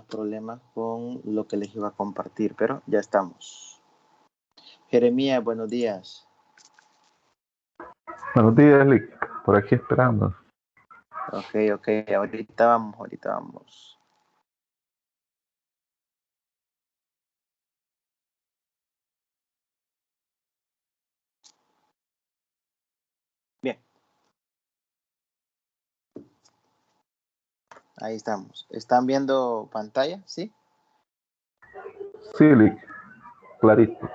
problemas con lo que les iba a compartir, pero ya estamos. Jeremías, buenos días. Buenos días, Lick. Por aquí esperando. Ok, ahorita vamos. Bien. Ahí estamos. ¿Están viendo pantalla? ¿Sí? Sí, Lick. Clarito.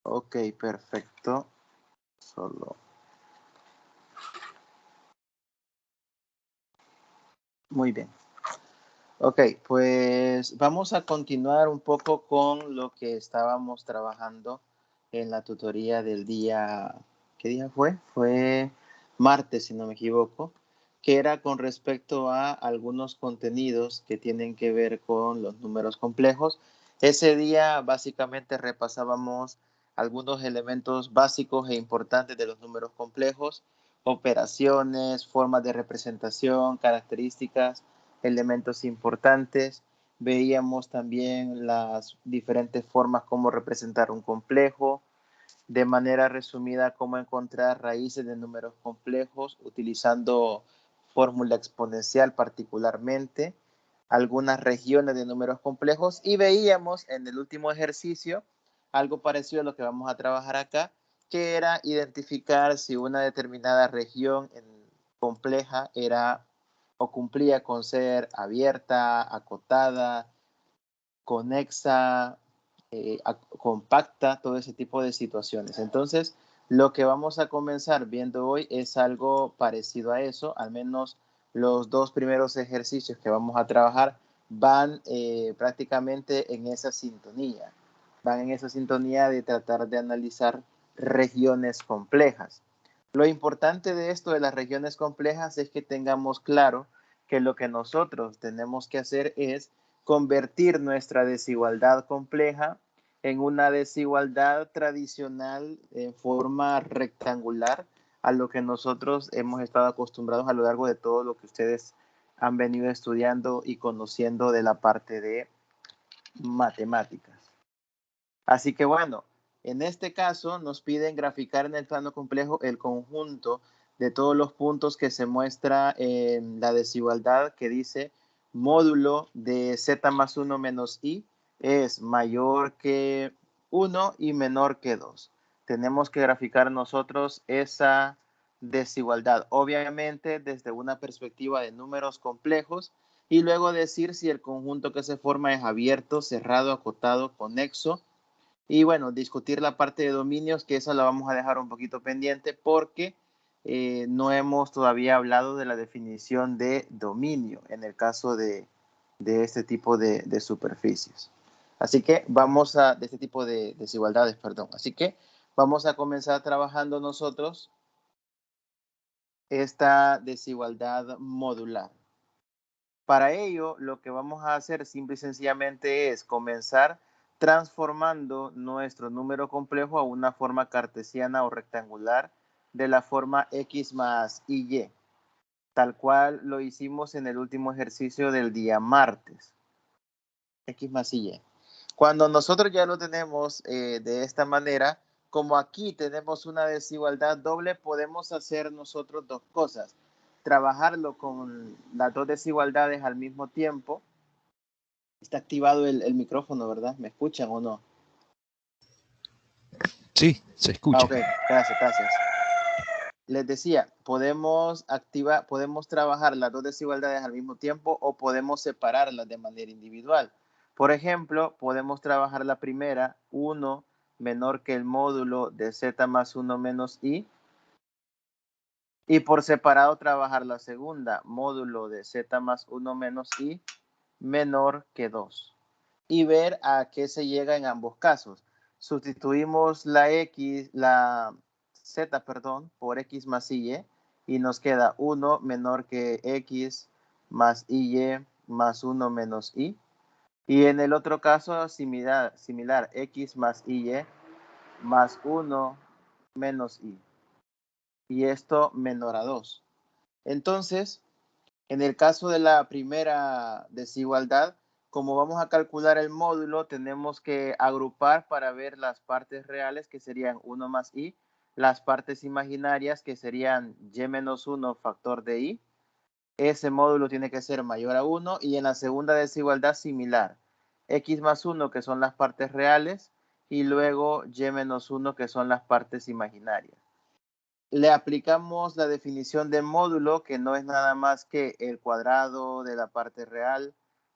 Ok, perfecto. Muy bien. Ok, pues vamos a continuar un poco con lo que estábamos trabajando en la tutoría del día, ¿qué día fue? Fue martes, si no me equivoco, que era con respecto a algunos contenidos que tienen que ver con los números complejos. Ese día básicamente repasábamos algunos elementos básicos e importantes de los números complejos, operaciones, formas de representación, características, elementos importantes. Veíamos también las diferentes formas como representar un complejo, de manera resumida cómo encontrar raíces de números complejos utilizando fórmula exponencial particularmente, algunas regiones de números complejos, y veíamos en el último ejercicio algo parecido a lo que vamos a trabajar acá, que era identificar si una determinada región compleja era o cumplía con ser abierta, acotada, conexa, compacta, todo ese tipo de situaciones. Entonces, lo que vamos a comenzar viendo hoy es algo parecido a eso, al menos los dos primeros ejercicios que vamos a trabajar van prácticamente en esa sintonía, de tratar de analizar regiones complejas. Lo importante de esto de las regiones complejas es que tengamos claro que lo que nosotros tenemos que hacer es convertir nuestra desigualdad compleja en una desigualdad tradicional en forma rectangular a lo que nosotros hemos estado acostumbrados a lo largo de todo lo que ustedes han venido estudiando y conociendo de la parte de matemáticas. Así que bueno, en este caso nos piden graficar en el plano complejo el conjunto de todos los puntos que se muestra en la desigualdad que dice módulo de z más 1 menos i es mayor que 1 y menor que 2. Tenemos que graficar nosotros esa desigualdad, obviamente desde una perspectiva de números complejos, y luego decir si el conjunto que se forma es abierto, cerrado, acotado, conexo. Y bueno, discutir la parte de dominios, que esa la vamos a dejar un poquito pendiente porque no hemos todavía hablado de la definición de dominio en el caso de este tipo de superficies. Así que vamos a, de este tipo de desigualdades, perdón. Así que vamos a comenzar trabajando nosotros esta desigualdad modular. Para ello, lo que vamos a hacer simple y sencillamente es comenzar transformando nuestro número complejo a una forma cartesiana o rectangular de la forma x más y, tal cual lo hicimos en el último ejercicio del día martes. X más y. Cuando nosotros ya lo tenemos de esta manera, como aquí tenemos una desigualdad doble, podemos hacer nosotros dos cosas. Trabajarlo con las dos desigualdades al mismo tiempo. Está activado el micrófono, ¿verdad? ¿Me escuchan o no? Sí, se escucha. Ok, gracias. Les decía, podemos trabajar las dos desigualdades al mismo tiempo o podemos separarlas de manera individual. Por ejemplo, podemos trabajar la primera, 1 menor que el módulo de z más 1 menos i. Y por separado trabajar la segunda, módulo de z más 1 menos i menor que 2. Y ver a qué se llega en ambos casos. Sustituimos la z, por x más y nos queda 1 menor que x más y más 1 menos i. Y en el otro caso, similar x más y más 1 menos i. Y esto menor a 2. Entonces, en el caso de la primera desigualdad, como vamos a calcular el módulo, tenemos que agrupar para ver las partes reales, que serían 1 más i, las partes imaginarias, que serían y menos 1 factor de i. Ese módulo tiene que ser mayor a 1, y en la segunda desigualdad similar. X más 1, que son las partes reales, y luego y menos 1, que son las partes imaginarias. Le aplicamos la definición de módulo, que no es nada más que el cuadrado de la parte real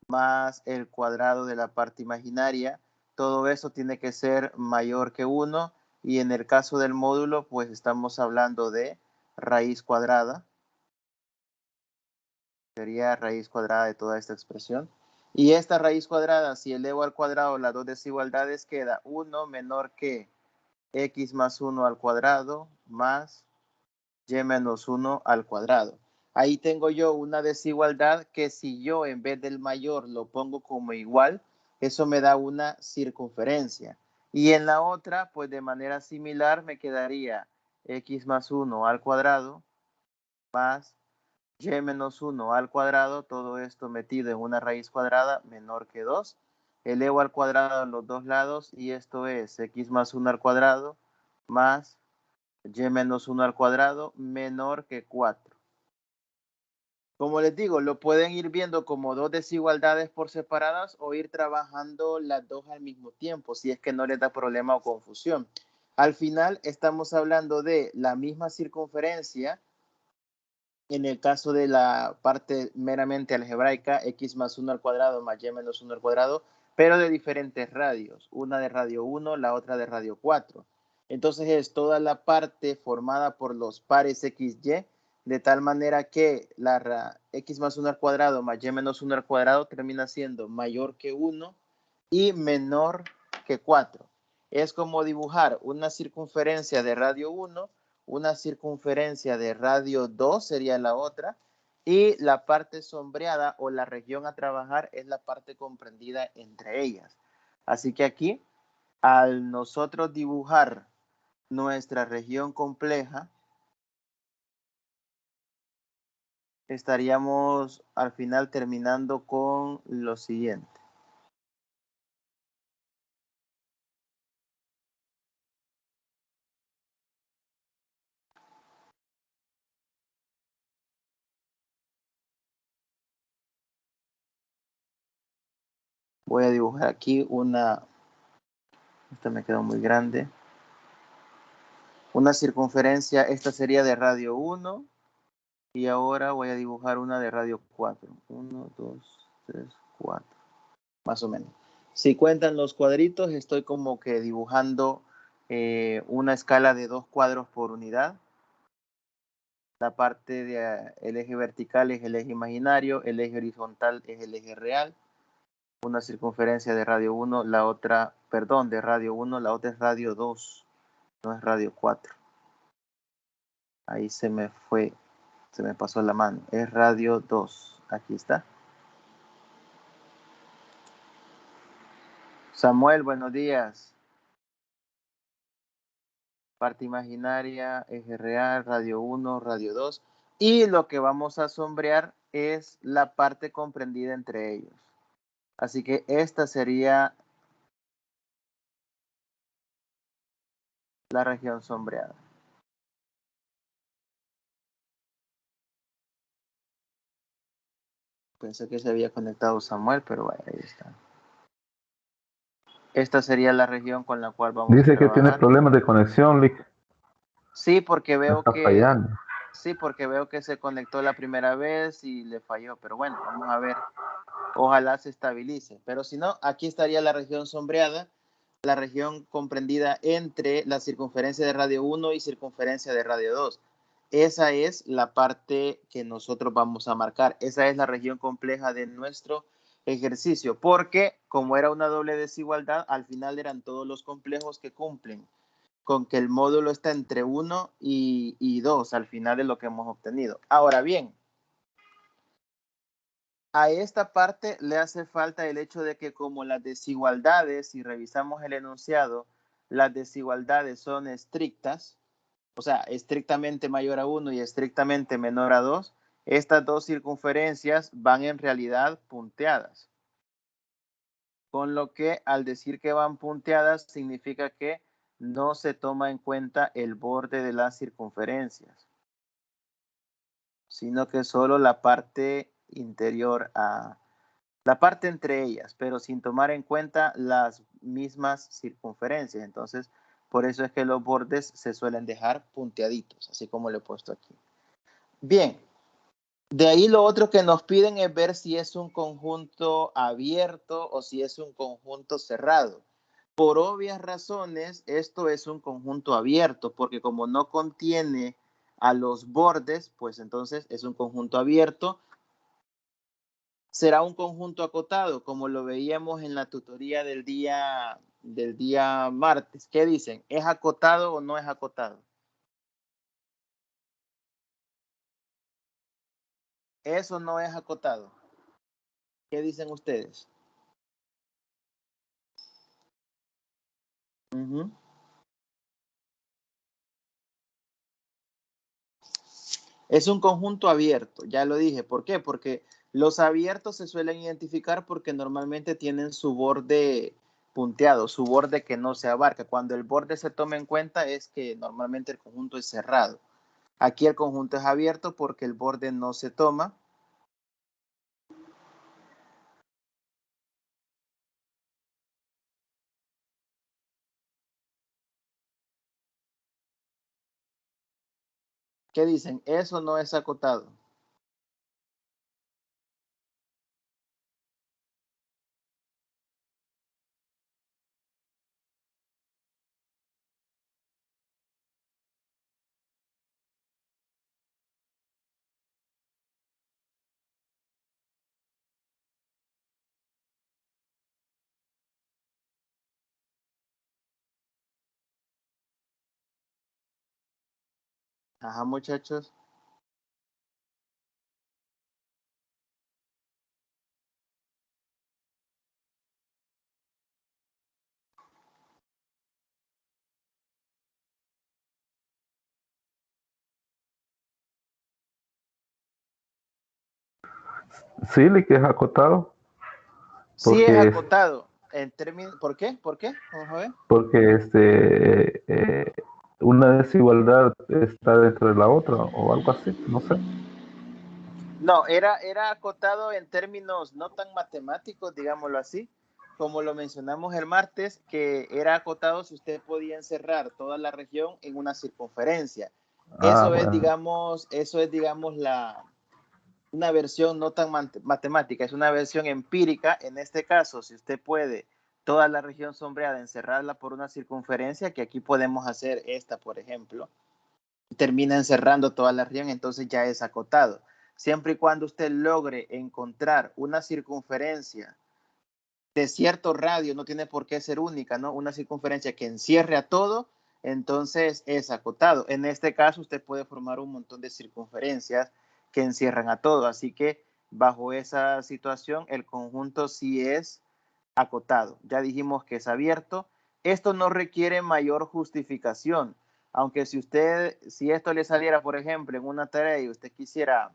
más el cuadrado de la parte imaginaria. Todo eso tiene que ser mayor que 1, y en el caso del módulo, pues estamos hablando de raíz cuadrada. Sería raíz cuadrada de toda esta expresión. Y esta raíz cuadrada, si elevo al cuadrado las dos desigualdades, queda 1 menor que x más 1 al cuadrado más y menos 1 al cuadrado. Ahí tengo yo una desigualdad que, si yo en vez del mayor lo pongo como igual, eso me da una circunferencia. Y en la otra, pues de manera similar me quedaría x más 1 al cuadrado más y menos 1 al cuadrado, todo esto metido en una raíz cuadrada menor que 2. Elevo al cuadrado a los dos lados, y esto es x más 1 al cuadrado más y menos 1 al cuadrado menor que 4. Como les digo, lo pueden ir viendo como dos desigualdades por separadas, o ir trabajando las dos al mismo tiempo, si es que no les da problema o confusión. Al final estamos hablando de la misma circunferencia. En el caso de la parte meramente algebraica, x más 1 al cuadrado más y menos 1 al cuadrado, pero de diferentes radios, una de radio 1, la otra de radio 4. Entonces es toda la parte formada por los pares xy, de tal manera que la x más 1 al cuadrado más y menos 1 al cuadrado termina siendo mayor que 1 y menor que 4. Es como dibujar una circunferencia de radio 1, una circunferencia de radio 2 sería la otra, y la parte sombreada o la región a trabajar es la parte comprendida entre ellas. Así que aquí, al nosotros dibujar nuestra región compleja, estaríamos al final terminando con lo siguiente. Voy a dibujar aquí esta me quedó muy grande, una circunferencia. Esta sería de radio 1, y ahora voy a dibujar una de radio 4. 1, 2, 3, 4, más o menos. Si cuentan los cuadritos, estoy como que dibujando una escala de 2 cuadros por unidad. La parte del eje vertical es el eje imaginario, el eje horizontal es el eje real. Una circunferencia de radio 1, la otra, perdón, de radio 1, la otra es radio 2, no es radio 4. Ahí se me pasó la mano. Es radio 2. Aquí está. Samuel, buenos días. Parte imaginaria, eje real, radio 1, radio 2. Y lo que vamos a sombrear es la parte comprendida entre ellos. Así que esta sería la región sombreada. Pensé que se había conectado Samuel, pero vaya, ahí está. Esta sería la región con la cual vamos a Dice que tiene trabajar. problemas de conexión, Lick. Sí, porque Me veo está que fallando. se conectó la primera vez y le falló. Pero bueno, vamos a ver. Ojalá se estabilice. Pero si no, aquí estaría la región sombreada, la región comprendida entre la circunferencia de radio 1 y circunferencia de radio 2. Esa es la parte que nosotros vamos a marcar. Esa es la región compleja de nuestro ejercicio, porque como era una doble desigualdad, al final eran todos los complejos que cumplen con que el módulo está entre 1 y 2 al final de lo que hemos obtenido. Ahora bien, a esta parte le hace falta el hecho de que, como las desigualdades, si revisamos el enunciado, las desigualdades son estrictas, o sea, estrictamente mayor a 1 y estrictamente menor a 2, estas dos circunferencias van en realidad punteadas. con lo que al decir que van punteadas significa que no se toma en cuenta el borde de las circunferencias, sino que solo la parte interior, la parte entre ellas, pero sin tomar en cuenta las mismas circunferencias. Entonces, por eso es que los bordes se suelen dejar punteaditos, así como lo he puesto aquí. Bien, de ahí lo otro que nos piden es ver si es un conjunto abierto o si es un conjunto cerrado. Por obvias razones, esto es un conjunto abierto, porque como no contiene a los bordes, pues entonces es un conjunto abierto. Será un conjunto acotado, como lo veíamos en la tutoría del día martes. ¿Qué dicen? ¿Es acotado o no es acotado? Eso no es acotado. ¿Qué dicen ustedes? Ujú. Es un conjunto abierto, ya lo dije. ¿Por qué? Porque los abiertos se suelen identificar porque normalmente tienen su borde punteado, su borde que no se abarca. Cuando el borde se toma en cuenta es que normalmente el conjunto es cerrado. Aquí el conjunto es abierto porque el borde no se toma. ¿Qué dicen? Eso no es acotado. Ajá, muchachos. Sí, le que es acotado, Sí es porque es, acotado. En términos, ¿por qué? ¿Por qué? Vamos a ver. porque una desigualdad está dentro de la otra o algo así, no sé. No, era acotado en términos no tan matemáticos, digámoslo así, como lo mencionamos el martes, que era acotado si usted podía encerrar toda la región en una circunferencia. Ah, bueno. Eso es, digamos, una versión no tan matemática, es una versión empírica. En este caso, si usted puede toda la región sombreada encerrarla por una circunferencia, que aquí podemos hacer esta, por ejemplo, termina encerrando toda la región, entonces ya es acotado. Siempre y cuando usted logre encontrar una circunferencia de cierto radio, no tiene por qué ser única, ¿no? Una circunferencia que encierre a todo, entonces es acotado. En este caso, usted puede formar un montón de circunferencias que encierran a todo, así que bajo esa situación, el conjunto sí es acotado. Ya dijimos que es abierto. Esto no requiere mayor justificación, aunque si esto le saliera, por ejemplo, en una tarea y usted quisiera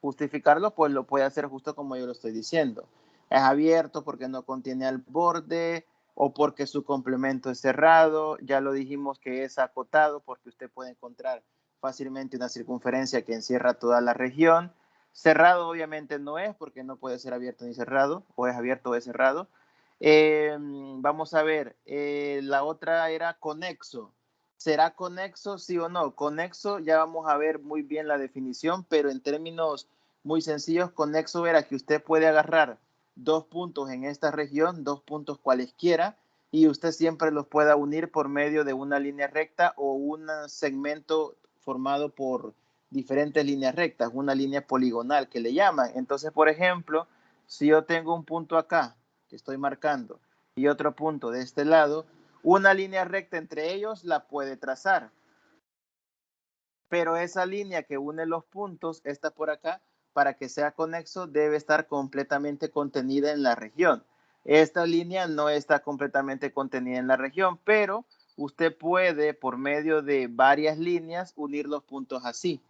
justificarlo, pues lo puede hacer justo como yo lo estoy diciendo. Es abierto porque no contiene al borde o porque su complemento es cerrado. Ya lo dijimos que es acotado porque usted puede encontrar fácilmente una circunferencia que encierra toda la región. Cerrado obviamente no es porque no puede ser abierto ni cerrado, o es abierto o es cerrado. Vamos a ver, la otra era conexo. ¿Será conexo, sí o no? Conexo, ya vamos a ver muy bien la definición, pero en términos muy sencillos, conexo era que usted puede agarrar dos puntos en esta región, dos puntos cualesquiera, y usted siempre los pueda unir por medio de una línea recta o un segmento formado por diferentes líneas rectas, una línea poligonal que le llaman. Entonces, por ejemplo, si yo tengo un punto acá que estoy marcando y otro punto de este lado, una línea recta entre ellos la puede trazar, pero esa línea que une los puntos, esta por acá, para que sea conexo, debe estar completamente contenida en la región. Esta línea no está completamente contenida en la región, pero usted puede, por medio de varias líneas, unir los puntos así.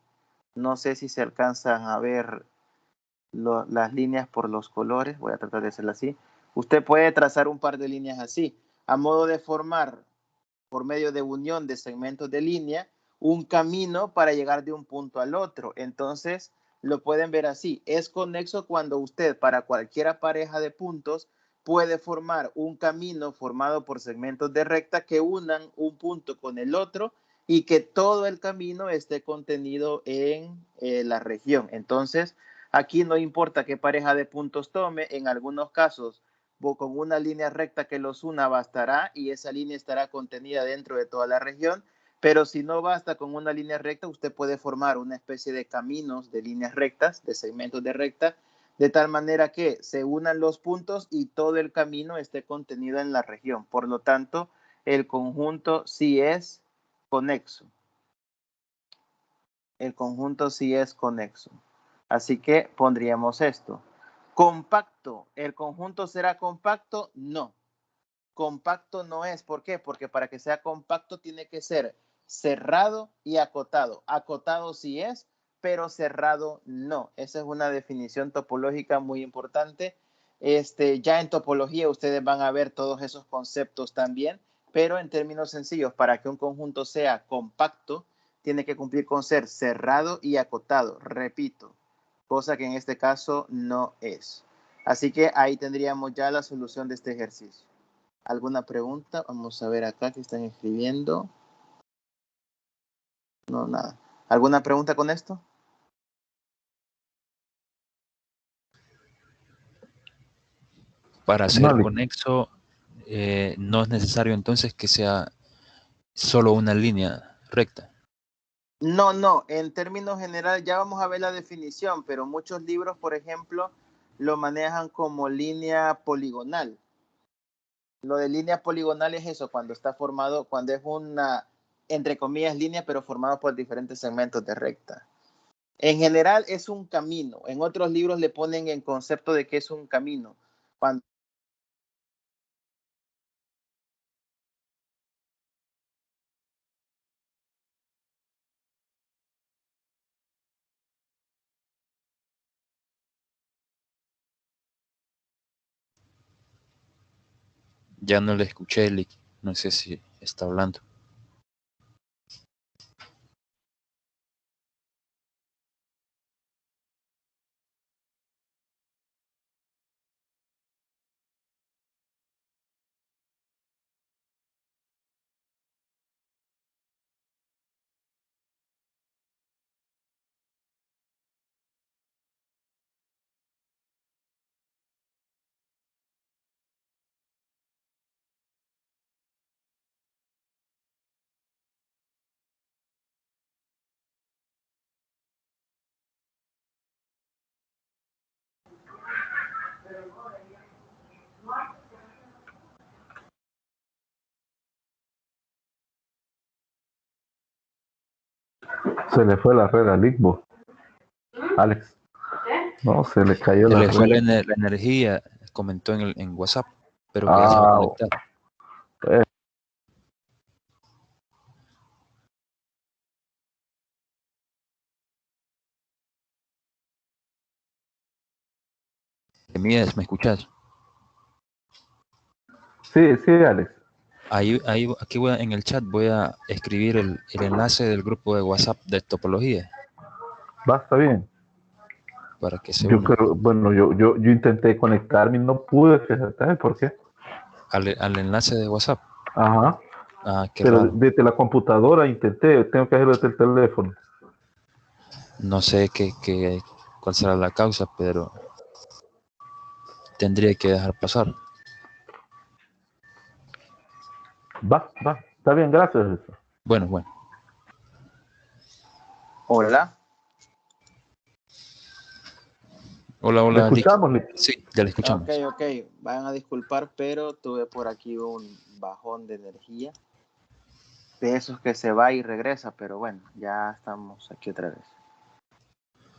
No sé si se alcanzan a ver las líneas por los colores. Voy a tratar de hacerlo así. Usted puede trazar un par de líneas así, a modo de formar, por medio de unión de segmentos de línea, un camino para llegar de un punto al otro. Entonces, lo pueden ver así. Es conexo cuando usted, para cualquier pareja de puntos, puede formar un camino formado por segmentos de recta que unan un punto con el otro y que todo el camino esté contenido en la región. Entonces, aquí no importa qué pareja de puntos tome, en algunos casos con una línea recta que los una bastará y esa línea estará contenida dentro de toda la región, pero si no basta con una línea recta, usted puede formar una especie de caminos de líneas rectas, de segmentos de recta, de tal manera que se unan los puntos y todo el camino esté contenido en la región. Por lo tanto, el conjunto sí es conexo. El conjunto sí es conexo. Así que pondríamos esto. Compacto. ¿El conjunto será compacto? No. Compacto no es. ¿Por qué? Porque para que sea compacto tiene que ser cerrado y acotado. Acotado sí es, pero cerrado no. Esa es una definición topológica muy importante. Ya en topología ustedes van a ver todos esos conceptos también, pero en términos sencillos, para que un conjunto sea compacto, tiene que cumplir con ser cerrado y acotado. Repito, cosa que en este caso no es. Así que ahí tendríamos ya la solución de este ejercicio. ¿Alguna pregunta? Vamos a ver acá que están escribiendo. No, nada. ¿Alguna pregunta con esto? Para ser Vale. conexo, no es necesario entonces que sea solo una línea recta. No, no. En términos generales, ya vamos a ver la definición, pero muchos libros, por ejemplo, lo manejan como línea poligonal. Lo de línea poligonal es eso, cuando está formado, cuando es una, entre comillas, línea, pero formado por diferentes segmentos de recta. En general es un camino. En otros libros le ponen el concepto de que es un camino. Cuando Ya no le escuché, Lick. No sé si está hablando. Se le fue la red al Igbo. Alex. No, se le cayó Se la le fue red. la energía, comentó en WhatsApp, pero que ya se va a conectar. Mies, ¿me escuchas? Sí, Alex. Ahí, aquí en el chat voy a escribir el enlace del grupo de WhatsApp de topología Va, está bien. para que se Yo unan creo, bueno, yo intenté conectarme y no pude, fíjate, ¿por qué? al enlace de WhatsApp. Ajá. Ah, qué Pero raro. desde la computadora intenté, tengo que hacerlo desde el teléfono. No sé cuál será la causa, pero tendría que dejar pasar. Va, está bien, gracias. Bueno. hola. ¿Le Hola, Lick. escuchamos, Lick? Sí, ya le Ok, escuchamos. ok. Van a disculpar, pero tuve por aquí un bajón de energía. De esos que se va y regresa, pero bueno, ya estamos aquí otra vez.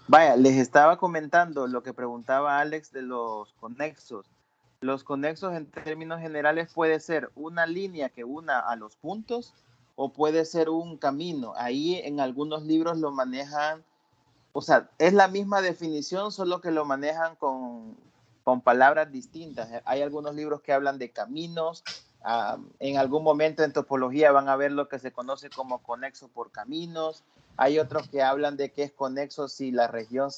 Vaya, les estaba comentando lo que preguntaba Alex de los conexos. Los conexos en términos generales puede ser una línea que una a los puntos o puede ser un camino. Ahí en algunos libros lo manejan, o sea, es la misma definición, solo que lo manejan con con palabras distintas. Hay algunos libros que hablan de caminos. En algún momento en topología van a ver lo que se conoce como conexo por caminos. Hay otros que hablan de que es conexo si la región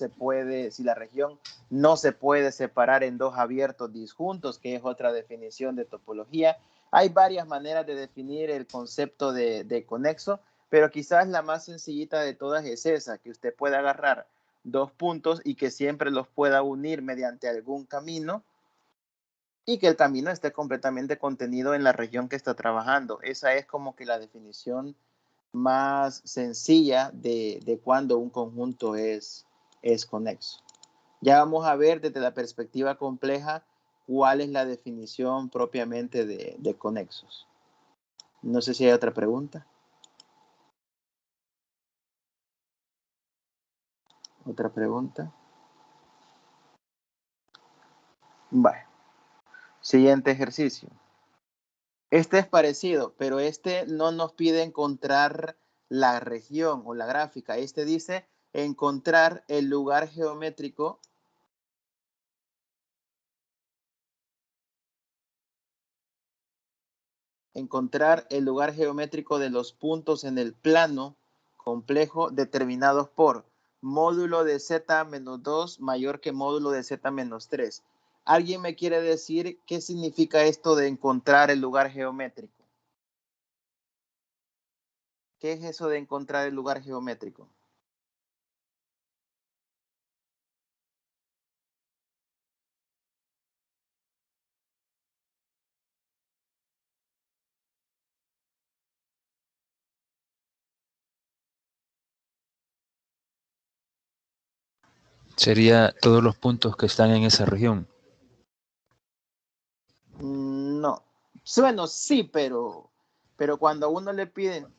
no se puede separar en dos abiertos disjuntos, que es otra definición de topología. Hay varias maneras de definir el concepto de conexo, pero quizás la más sencillita de todas es esa, que usted pueda agarrar dos puntos y que siempre los pueda unir mediante algún camino y que el camino esté completamente contenido en la región que está trabajando. Esa es como que la definición más sencilla de cuando un conjunto es conexo. Ya vamos a ver desde la perspectiva compleja cuál es la definición propiamente de conexos. No sé si hay otra pregunta. ¿Otra pregunta? Vale. Siguiente ejercicio. Este es parecido, pero este no nos pide encontrar la región o la gráfica. Este dice encontrar el lugar geométrico de los puntos en el plano complejo determinados por módulo de z menos 2 mayor que módulo de z menos 3. ¿Alguien me quiere decir qué significa esto de encontrar el lugar geométrico? ¿Qué es eso de encontrar el lugar geométrico? Sería todos los puntos que están en esa región. No. Bueno, sí, pero cuando a uno le piden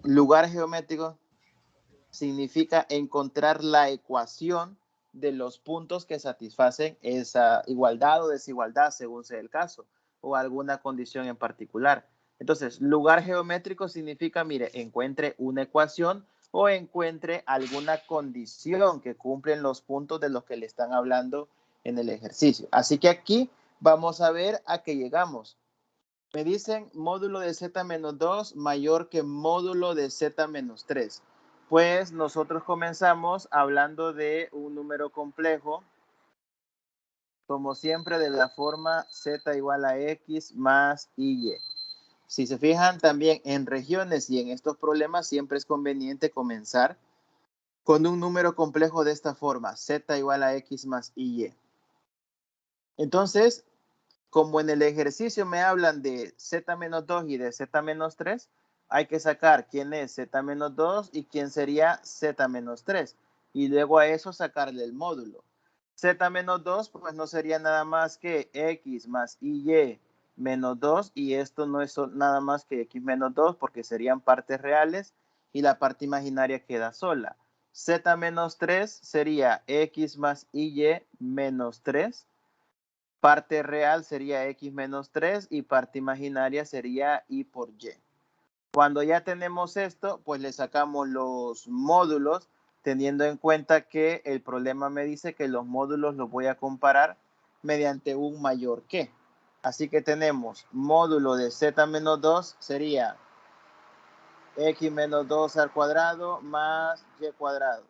lugar geométrico, significa encontrar la ecuación de los puntos que satisfacen esa igualdad o desigualdad según sea el caso o alguna condición en particular. Entonces, lugar geométrico significa, mire, encuentre una ecuación o encuentre alguna condición que cumplen los puntos de los que le están hablando en el ejercicio. Así que aquí vamos a ver a qué llegamos. Me dicen módulo de z menos 2 mayor que módulo de z menos 3. Pues nosotros comenzamos hablando de un número complejo, como siempre, de la forma z igual a x más y. Si se fijan, también en regiones y en estos problemas siempre es conveniente comenzar con un número complejo de esta forma, z igual a x más y. Entonces, como en el ejercicio me hablan de z menos 2 y de z menos 3, hay que sacar quién es z menos 2 y quién sería z menos 3. Y luego a eso sacarle el módulo. Z menos 2 pues no sería nada más que x más y menos 2, y esto no es nada más que x menos 2 porque serían partes reales y la parte imaginaria queda sola. Z menos 3 sería x más y menos 3. Parte real sería x menos 3 y parte imaginaria sería y por y. Cuando ya tenemos esto, pues le sacamos los módulos, teniendo en cuenta que el problema me dice que los módulos los voy a comparar mediante un mayor que. Así que tenemos módulo de z menos 2 sería x menos 2 al cuadrado más y cuadrado.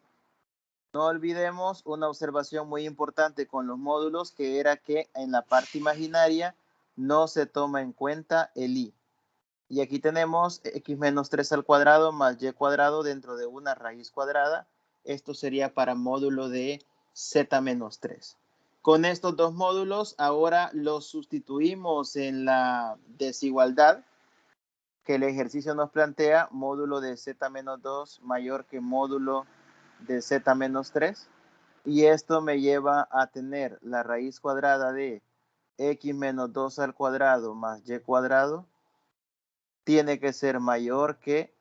No olvidemos una observación muy importante con los módulos, que era que en la parte imaginaria no se toma en cuenta el i. Y aquí tenemos x menos 3 al cuadrado más y cuadrado dentro de una raíz cuadrada. Esto sería para módulo de z menos 3. Con estos dos módulos ahora los sustituimos en la desigualdad que el ejercicio nos plantea, módulo de z menos 2 mayor que módulo de z menos 3. Y esto me lleva a tener la raíz cuadrada de x menos 2 al cuadrado más y cuadrado tiene que ser mayor que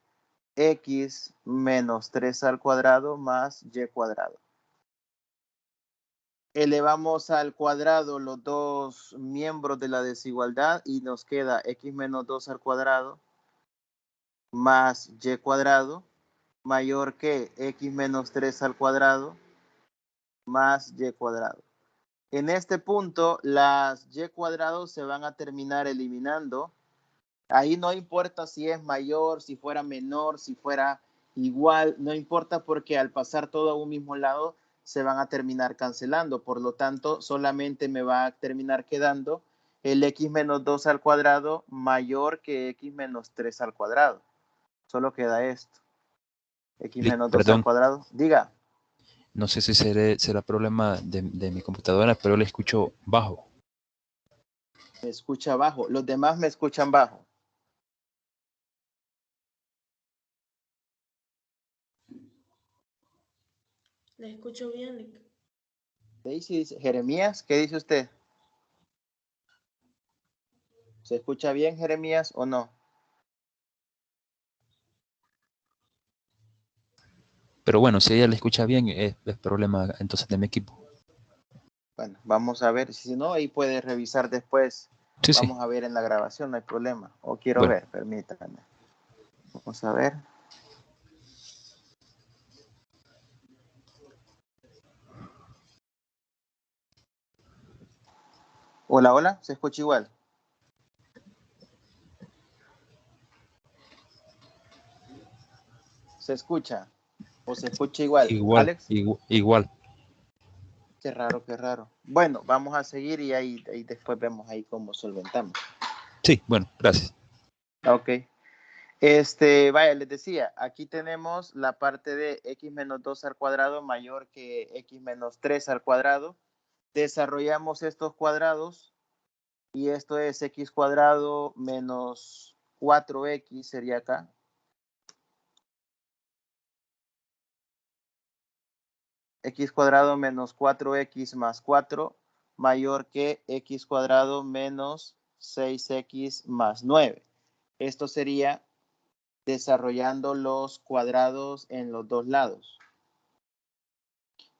x menos 3 al cuadrado más y cuadrado. Elevamos al cuadrado los dos miembros de la desigualdad y nos queda x menos 2 al cuadrado más y cuadrado. mayor que x menos 3 al cuadrado más y cuadrado. En este punto, las y cuadrados se van a terminar eliminando. Ahí no importa si es mayor, si fuera menor, si fuera igual, no importa porque al pasar todo a un mismo lado se van a terminar cancelando. Por lo tanto, solamente me va a terminar quedando el x menos 2 al cuadrado mayor que x menos 3 al cuadrado. Solo queda esto. X menos 2 al Perdón, cuadrado. Diga. no sé si será problema de mi computadora, pero le escucho bajo. Me escucha bajo. Los demás me escuchan bajo. Le escucho bien, Lick. Daisy dice, Jeremías, ¿qué dice usted? ¿Se escucha bien, Jeremías, o no? Pero bueno, si ella le escucha bien, es problema entonces de mi equipo. Bueno, vamos a ver. Si no, ahí puede revisar después. Sí, sí. Vamos a ver en la grabación, no hay problema. O quiero Bueno. ver, permítanme. Vamos a ver. Hola, hola, ¿se escucha igual? ¿Se escucha? ¿O se escucha igual? ¿Alex? Igual. Qué raro, qué raro. Bueno, vamos a seguir y ahí después vemos ahí cómo solventamos. Sí, bueno, gracias. Ok. Vaya, les decía, aquí tenemos la parte de x menos 2 al cuadrado mayor que x menos 3 al cuadrado. Desarrollamos estos cuadrados y esto es x cuadrado menos 4x sería acá. X cuadrado menos 4x más 4 mayor que x cuadrado menos 6x más 9. Esto sería desarrollando los cuadrados en los dos lados.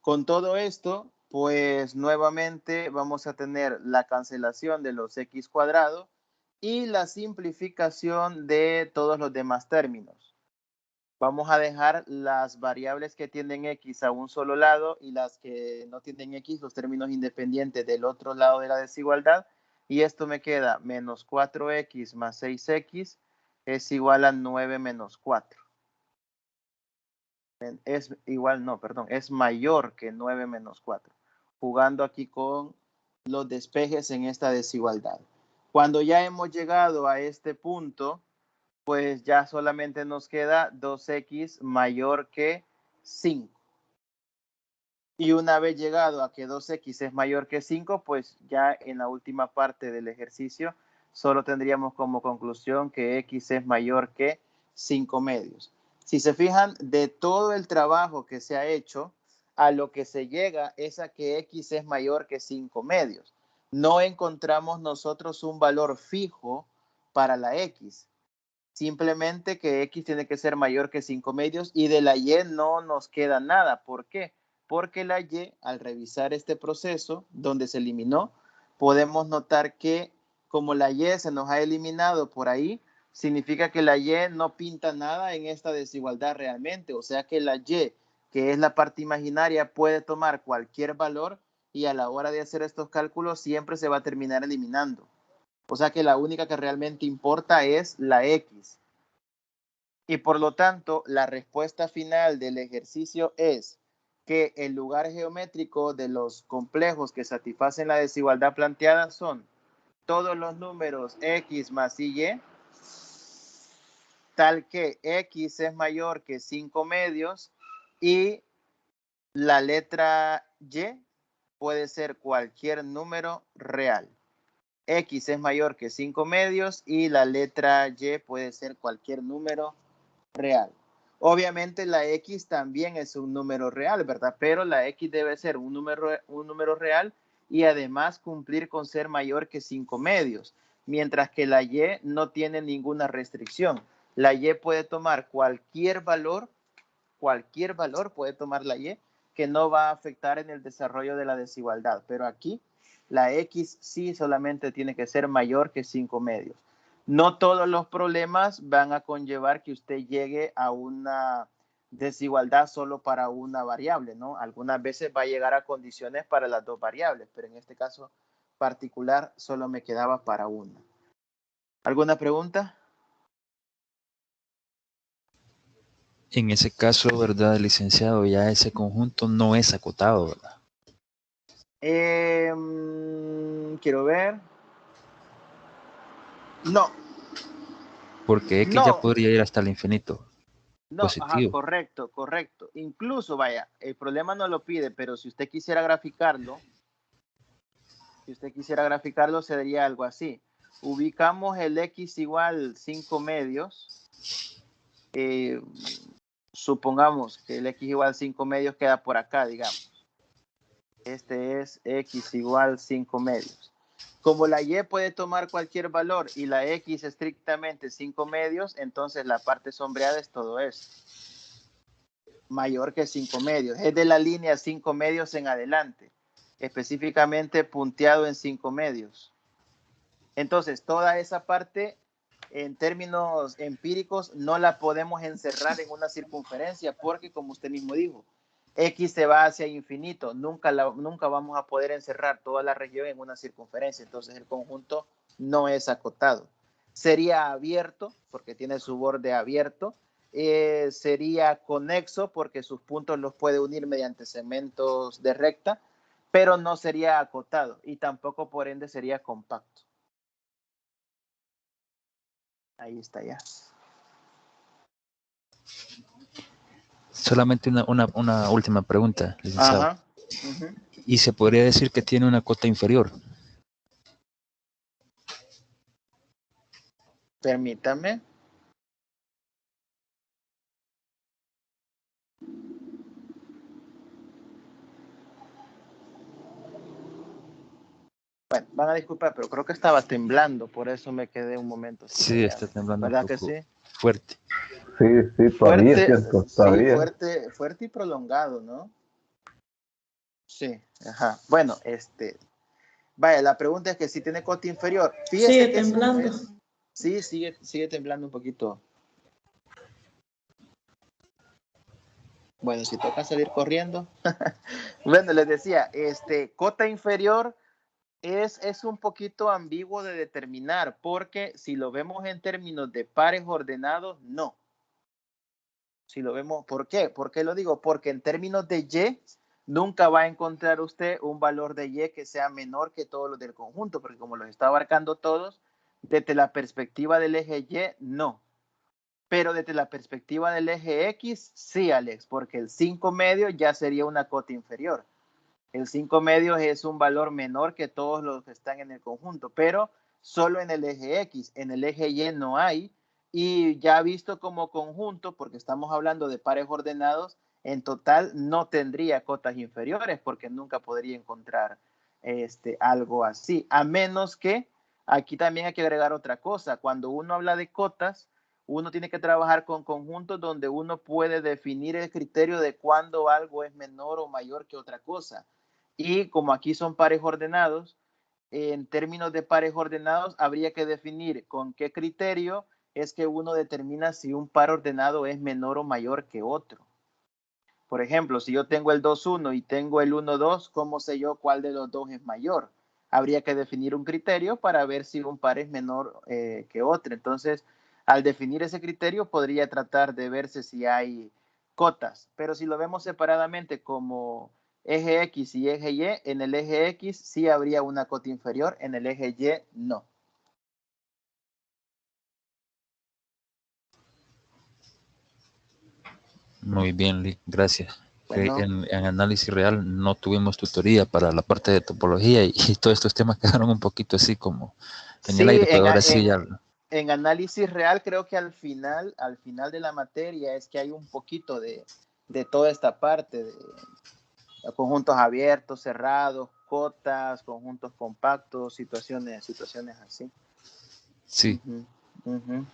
Con todo esto, pues nuevamente vamos a tener la cancelación de los x cuadrados y la simplificación de todos los demás términos. Vamos a dejar las variables que tienen x a un solo lado y las que no tienen x, los términos independientes del otro lado de la desigualdad. Y esto me queda menos 4x más 6x es igual a 9 menos 4. Es igual, no, perdón, es mayor que 9 menos 4. Jugando aquí con los despejes en esta desigualdad. Cuando ya hemos llegado a este punto, pues ya solamente nos queda 2x mayor que 5. Y una vez llegado a que 2x es mayor que 5, pues ya en la última parte del ejercicio solo tendríamos como conclusión que x es mayor que 5 medios. Si se fijan, de todo el trabajo que se ha hecho, a lo que se llega es a que x es mayor que 5 medios. No encontramos nosotros un valor fijo para la x. Simplemente que x tiene que ser mayor que 5 medios y de la y no nos queda nada. ¿Por qué? Porque la y, al revisar este proceso donde se eliminó, podemos notar que como la y se nos ha eliminado por ahí, significa que la y no pinta nada en esta desigualdad realmente. O sea que la y, que es la parte imaginaria, puede tomar cualquier valor y a la hora de hacer estos cálculos siempre se va a terminar eliminando. O sea que la única que realmente importa es la x. Y por lo tanto, la respuesta final del ejercicio es que el lugar geométrico de los complejos que satisfacen la desigualdad planteada son todos los números x más y, tal que x es mayor que 5 medios y la letra y puede ser cualquier número real. X es mayor que 5 medios y la letra y puede ser cualquier número real. Obviamente la x también es un número real, ¿verdad? Pero la x debe ser un número real y además cumplir con ser mayor que 5 medios, mientras que la y no tiene ninguna restricción. La y puede tomar cualquier valor puede tomar la y que no va a afectar en el desarrollo de la desigualdad, pero aquí la x sí solamente tiene que ser mayor que 5 medios. No todos los problemas van a conllevar que usted llegue a desigualdad solo para una variable, ¿no? Algunas veces va a llegar a condiciones para las dos variables, pero en este caso particular solo me quedaba para una. ¿Alguna pregunta? En ese caso, ¿verdad, licenciado? Ya ese conjunto no es acotado, ¿verdad? Quiero ver. No, Porque X ya no, podría ir hasta el infinito. no, ajá, Positivo. correcto, correcto. Incluso, vaya, el problema no lo pide, pero si usted quisiera graficarlo, sería algo así. Ubicamos el X igual 5 medios. Supongamos que el X igual 5 medios queda por acá, digamos. Este es X igual 5 medios. Como la Y puede tomar cualquier valor y la X estrictamente 5 medios, entonces la parte sombreada es todo esto. Mayor que 5 medios. Es de la línea 5 medios en adelante. Específicamente punteado en 5 medios. Entonces, toda esa parte, en términos empíricos, no la podemos encerrar en una circunferencia porque, como usted mismo dijo, X se va hacia infinito. Nunca vamos a poder encerrar toda la región en una circunferencia. Entonces, el conjunto no es acotado. Sería abierto porque tiene su borde abierto. Sería conexo porque sus puntos los puede unir mediante segmentos de recta, pero no sería acotado y tampoco, por ende, sería compacto. Ahí está ya. Solamente una última pregunta, licenciado. Ajá. Uh-huh. ¿Y se podría decir que tiene una cota inferior? Permítame. Bueno, van a disculpar, pero creo que estaba temblando, por eso me quedé un momento. Sí, está temblando un ¿Verdad que poco sí? fuerte. Sí, todavía es Fuerte, cierto, sí, todavía. fuerte y prolongado, ¿no? Sí, ajá. Bueno, vaya, la pregunta es que si tiene cota inferior. Fíjese Sigue que temblando. sí, sigue temblando un poquito. Bueno, si toca salir corriendo. Bueno, les decía, cota inferior es un poquito ambiguo de determinar, porque si lo vemos en términos de pares ordenados, no. Si lo vemos, ¿por qué? ¿Por qué lo digo? Porque en términos de Y, nunca va a encontrar usted un valor de Y que sea menor que todos los del conjunto, porque como los está abarcando todos, desde la perspectiva del eje Y, no. Pero desde la perspectiva del eje X, sí, Alex, porque el 5 medios ya sería una cota inferior. El 5 medios es un valor menor que todos los que están en el conjunto, pero solo en el eje X. En el eje Y no hay. Y ya visto como conjunto, porque estamos hablando de pares ordenados, en total no tendría cotas inferiores porque nunca podría encontrar algo así. A menos que, aquí también hay que agregar otra cosa. Cuando uno habla de cotas, uno tiene que trabajar con conjuntos donde uno puede definir el criterio de cuándo algo es menor o mayor que otra cosa. Y como aquí son pares ordenados, en términos de pares ordenados, habría que definir con qué criterio es que uno determina si un par ordenado es menor o mayor que otro. Por ejemplo, si yo tengo el 2,1 y tengo el 1,2, ¿cómo sé yo cuál de los dos es mayor? Habría que definir un criterio para ver si un par es menor que otro. Entonces, al definir ese criterio, podría tratar de verse si hay cotas. Pero si lo vemos separadamente como eje X y eje Y, en el eje X sí habría una cota inferior, en el eje Y no. Muy bien, Lick, gracias. Bueno, En análisis real no tuvimos tutoría para la parte de topología y todos estos temas quedaron un poquito así como en el sí, aire, pero ahora sí ya. en análisis real creo que al final de la materia es que hay un poquito de toda esta parte de conjuntos abiertos, cerrados, cotas, conjuntos compactos, situaciones así. Sí, Uh-huh, uh-huh.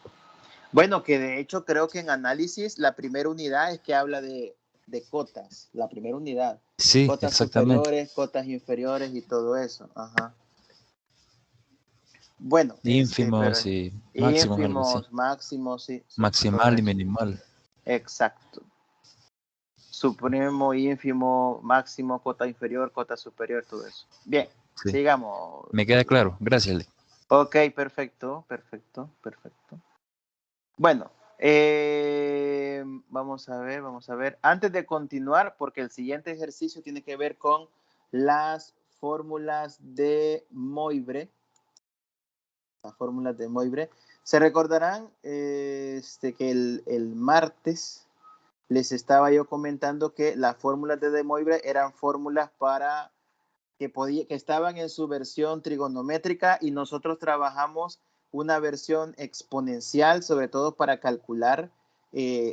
Bueno, que de hecho creo que en análisis la primera unidad es que habla de cotas, la primera unidad. sí, Cotas exactamente. superiores, cotas inferiores y todo eso. Ajá. Bueno, pero Ínfimos y máximos, algo así. ínfimos, máximos, sí, Maximal y correcto. minimal. Exacto. supremo, ínfimo, máximo, cota inferior, cota superior, todo eso. Bien, Sí. sigamos. Me queda claro. Gracias, Alex. Ok, perfecto. Bueno, vamos a ver. Antes de continuar, porque el siguiente ejercicio tiene que ver con las fórmulas de Moivre. Las fórmulas de Moivre. Se recordarán que el martes les estaba yo comentando que las fórmulas de De Moivre eran fórmulas para que estaban en su versión trigonométrica y nosotros trabajamos una versión exponencial, sobre todo para calcular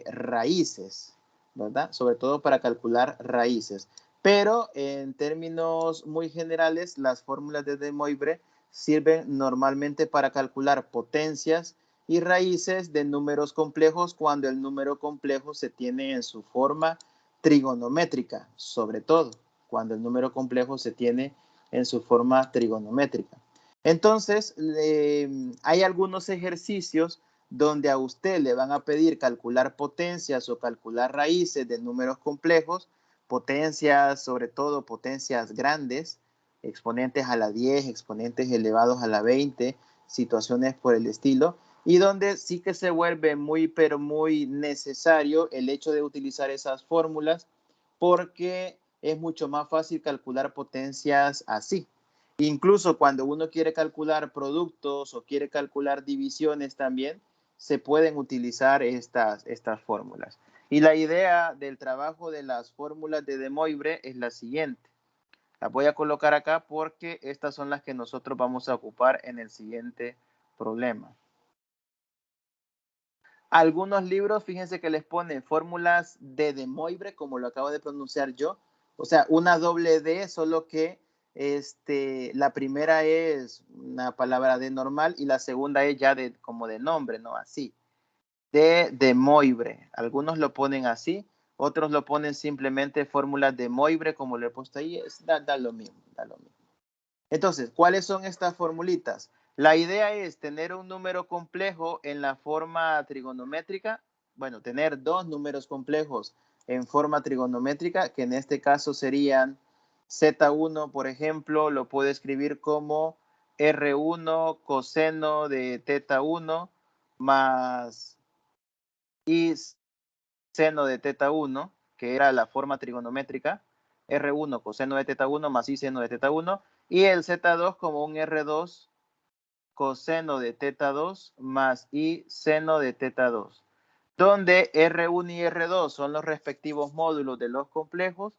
raíces, ¿verdad? Sobre todo para calcular raíces. Pero en términos muy generales, las fórmulas de De Moivre sirven normalmente para calcular potencias y raíces de números complejos cuando el número complejo se tiene en su forma trigonométrica, sobre todo cuando el número complejo se tiene en su forma trigonométrica. Entonces, hay algunos ejercicios donde a usted le van a pedir calcular potencias o calcular raíces de números complejos, potencias, sobre todo potencias grandes, exponentes a la 10, exponentes elevados a la 20, situaciones por el estilo, y donde sí que se vuelve muy, pero muy necesario el hecho de utilizar esas fórmulas porque es mucho más fácil calcular potencias así. Incluso cuando uno quiere calcular productos o quiere calcular divisiones también, se pueden utilizar estas fórmulas. Y la idea del trabajo de las fórmulas de De Moivre es la siguiente. Las voy a colocar acá porque estas son las que nosotros vamos a ocupar en el siguiente problema. Algunos libros, fíjense que les ponen fórmulas de De Moivre, como lo acabo de pronunciar yo. O sea, una doble D, solo que la primera es una palabra de normal y la segunda es ya como de nombre, ¿no? Así. De Moivre. Algunos lo ponen así, otros lo ponen simplemente fórmulas de Moivre, como lo he puesto ahí. Da lo mismo, da lo mismo. Entonces, ¿cuáles son estas formulitas? La idea es tener un número complejo en la forma trigonométrica. Bueno, tener dos números complejos en forma trigonométrica, que en este caso serían Z1, por ejemplo, lo puedo escribir como R1 coseno de teta 1 más I seno de teta 1, que era la forma trigonométrica, R1 coseno de teta 1 más I seno de teta 1, y el Z2 como un R2 coseno de teta 2 más I seno de teta 2, donde R1 y R2 son los respectivos módulos de los complejos,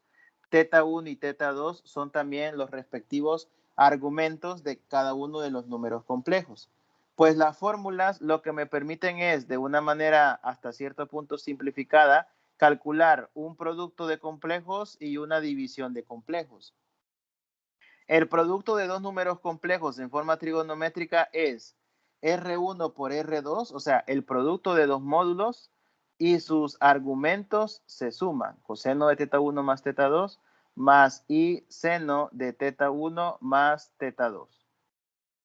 teta 1 y teta 2 son también los respectivos argumentos de cada uno de los números complejos. Pues las fórmulas lo que me permiten es, de una manera hasta cierto punto simplificada, calcular un producto de complejos y una división de complejos. El producto de dos números complejos en forma trigonométrica es R1 por R2, o sea, el producto de dos módulos y sus argumentos se suman. Coseno de teta 1 más teta 2 más I seno de teta 1 más teta 2.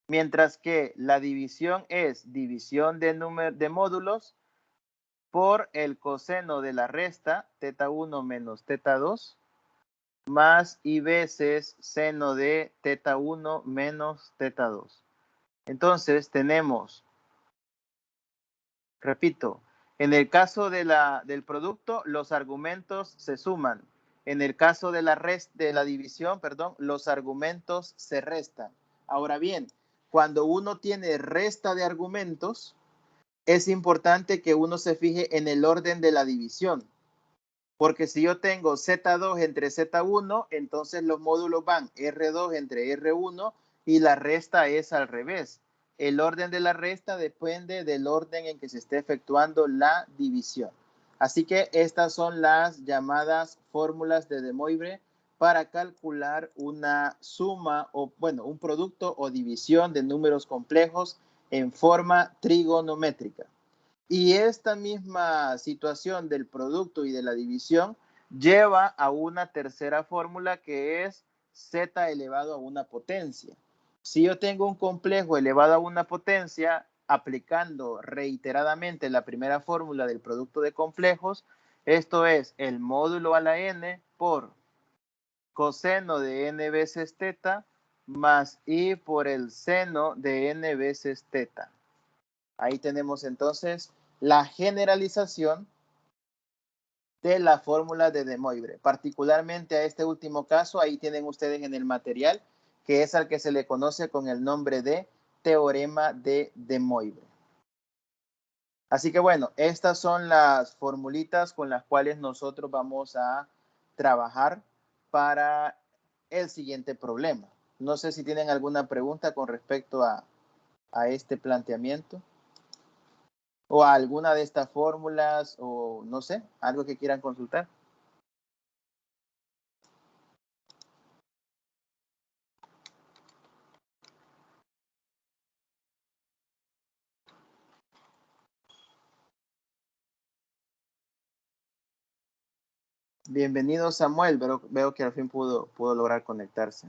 Mientras que la división es división de módulos por el coseno de la resta, teta 1 menos teta 2, más I veces seno de teta 1 menos teta 2. Entonces tenemos, repito, en el caso del producto, los argumentos se suman. En el caso de la división, perdón, los argumentos se restan. Ahora bien, cuando uno tiene resta de argumentos, es importante que uno se fije en el orden de la división. Porque si yo tengo Z2 entre Z1, entonces los módulos van R2 entre R1 y la resta es al revés. El orden de la resta depende del orden en que se esté efectuando la división. Así que estas son las llamadas fórmulas de De Moivre para calcular una suma o, bueno, un producto o división de números complejos en forma trigonométrica. Y esta misma situación del producto y de la división lleva a una tercera fórmula que es z elevado a una potencia. Si yo tengo un complejo elevado a una potencia, aplicando reiteradamente la primera fórmula del producto de complejos, Esto es el módulo a la n por coseno de n veces teta más i por el seno de n veces teta. Ahí tenemos entonces la generalización de la fórmula de De Moivre. Particularmente a este último caso, ahí tienen ustedes en el material, que es al que se le conoce con el nombre de teorema de De Moivre. Así que bueno, estas son las formulitas con las cuales nosotros vamos a trabajar para el siguiente problema. No sé si tienen alguna pregunta con respecto a este planteamiento o a alguna de estas fórmulas o no sé, algo que quieran consultar. Bienvenido Samuel, veo que al fin pudo lograr conectarse.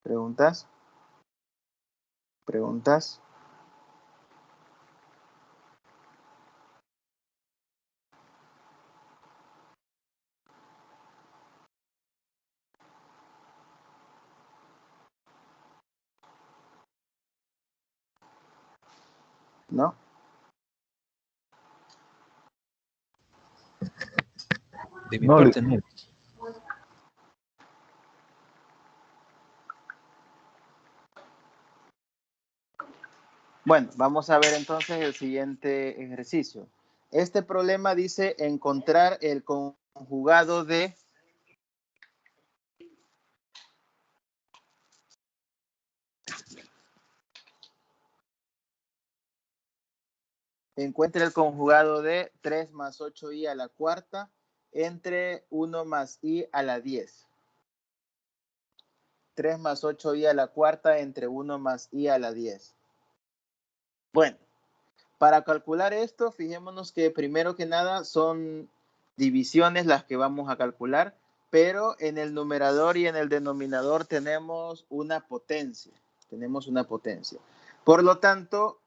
¿Preguntas? ¿Preguntas? ¿No? De mi No, parte, no. Bueno, vamos a ver entonces el siguiente ejercicio. Este problema dice encontrar el conjugado de encuentre el conjugado de 3 más 8i a la cuarta entre 1 más i a la 10. 3 más 8i a la cuarta entre 1 más i a la 10. Bueno, para calcular esto, fijémonos que primero que nada son divisiones las que vamos a calcular, pero en el numerador y en el denominador tenemos una potencia. Tenemos una potencia. Por lo tanto,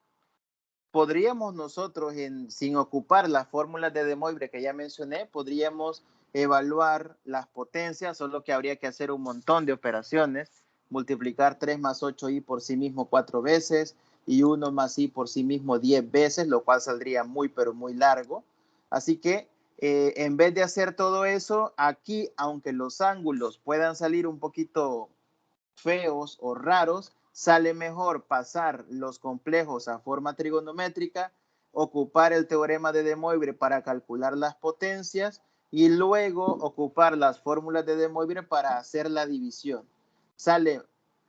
podríamos nosotros, sin ocupar las fórmulas de De Moivre que ya mencioné, podríamos evaluar las potencias, solo que habría que hacer un montón de operaciones, multiplicar 3 más 8i por sí mismo 4 veces y 1 más i por sí mismo 10 veces, lo cual saldría muy, pero muy largo. Así que en vez de hacer todo eso, aquí, aunque los ángulos puedan salir un poquito feos o raros, sale mejor pasar los complejos a forma trigonométrica, ocupar el teorema de De Moivre para calcular las potencias y luego ocupar las fórmulas de De Moivre para hacer la división. Sale,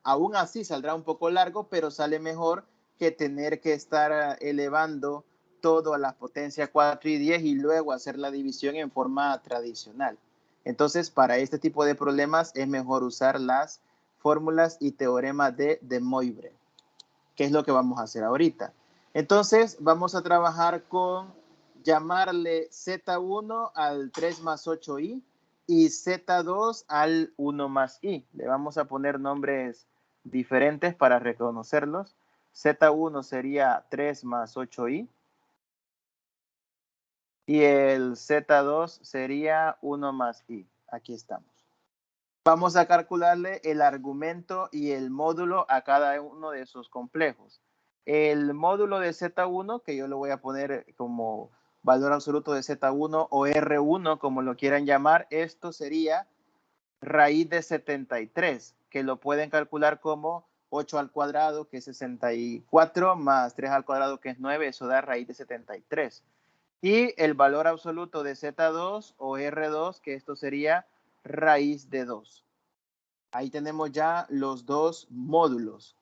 aún así saldrá un poco largo, pero sale mejor que tener que estar elevando todo a las potencias 4 y 10 y luego hacer la división en forma tradicional. Entonces, para este tipo de problemas es mejor usar las fórmulas y teoremas de De Moivre, que es lo que vamos a hacer ahorita. Entonces, vamos a trabajar con llamarle Z1 al 3 más 8i y Z2 al 1 más i. Le vamos a poner nombres diferentes para reconocerlos. Z1 sería 3 más 8i y el Z2 sería 1 más i. Aquí estamos. Vamos a calcularle el argumento y el módulo a cada uno de esos complejos. El módulo de Z1, que yo lo voy a poner como valor absoluto de Z1 o R1, como lo quieran llamar, esto sería raíz de 73, que lo pueden calcular como 8 al cuadrado, que es 64, más 3 al cuadrado, que es 9, eso da raíz de 73. Y el valor absoluto de Z2 o R2, que esto sería raíz de 2. Ahí tenemos ya los dos módulos.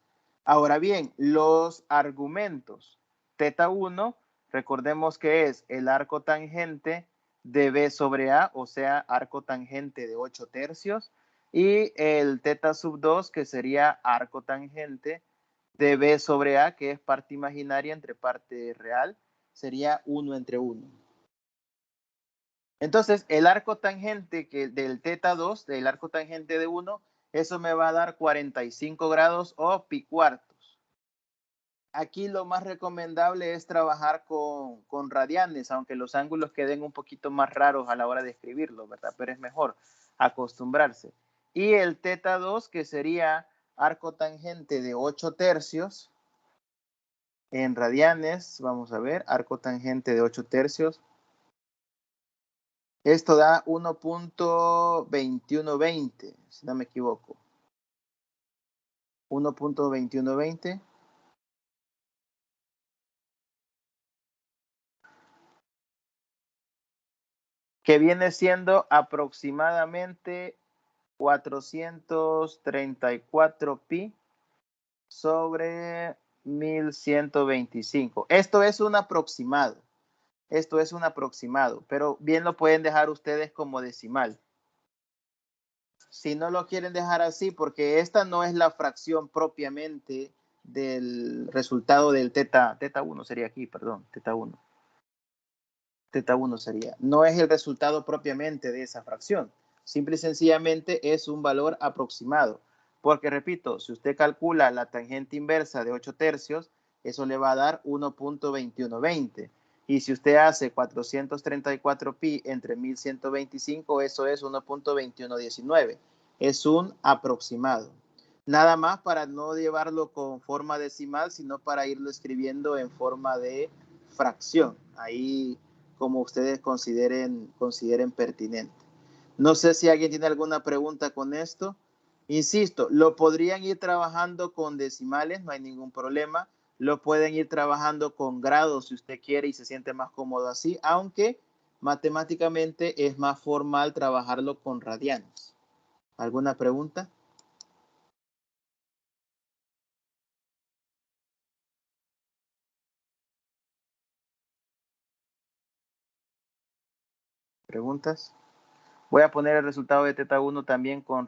Ahora bien, los argumentos. Teta 1, recordemos que es el arco tangente de B sobre A, o sea, arco tangente de 8 tercios, y el teta sub 2, que sería arco tangente de B sobre A, que es parte imaginaria entre parte real, sería 1 entre 1. Entonces, el arco tangente del teta 2, del arco tangente de 1, eso me va a dar 45 grados o pi cuartos. Aquí lo más recomendable es trabajar con radianes, aunque los ángulos queden un poquito más raros a la hora de escribirlo, ¿verdad? Pero es mejor acostumbrarse. Y el teta 2, que sería arco tangente de 8 tercios, en radianes, vamos a ver, arco tangente de 8 tercios. Esto da 1.2120, si no me equivoco. 1.2120. Que viene siendo aproximadamente 434 pi sobre 1125. Esto es un aproximado. Esto es un aproximado, pero bien lo pueden dejar ustedes como decimal. Si no lo quieren dejar así, porque esta no es la fracción propiamente del resultado del teta 1 sería aquí, perdón, teta 1. Teta 1 sería. No es el resultado propiamente de esa fracción. Simple y sencillamente es un valor aproximado. Porque, repito, si usted calcula la tangente inversa de 8 tercios, eso le va a dar 1.2120. Y si usted hace 434 pi entre 1125, eso es 1.2119. Es un aproximado. Nada más para no llevarlo con forma decimal, sino para irlo escribiendo en forma de fracción. Ahí como ustedes consideren pertinente. No sé si alguien tiene alguna pregunta con esto. Insisto, lo podrían ir trabajando con decimales, no hay ningún problema. Lo pueden ir trabajando con grados si usted quiere y se siente más cómodo así, aunque matemáticamente es más formal trabajarlo con radianes. ¿Alguna pregunta? ¿Preguntas? Voy a poner el resultado de teta 1 también con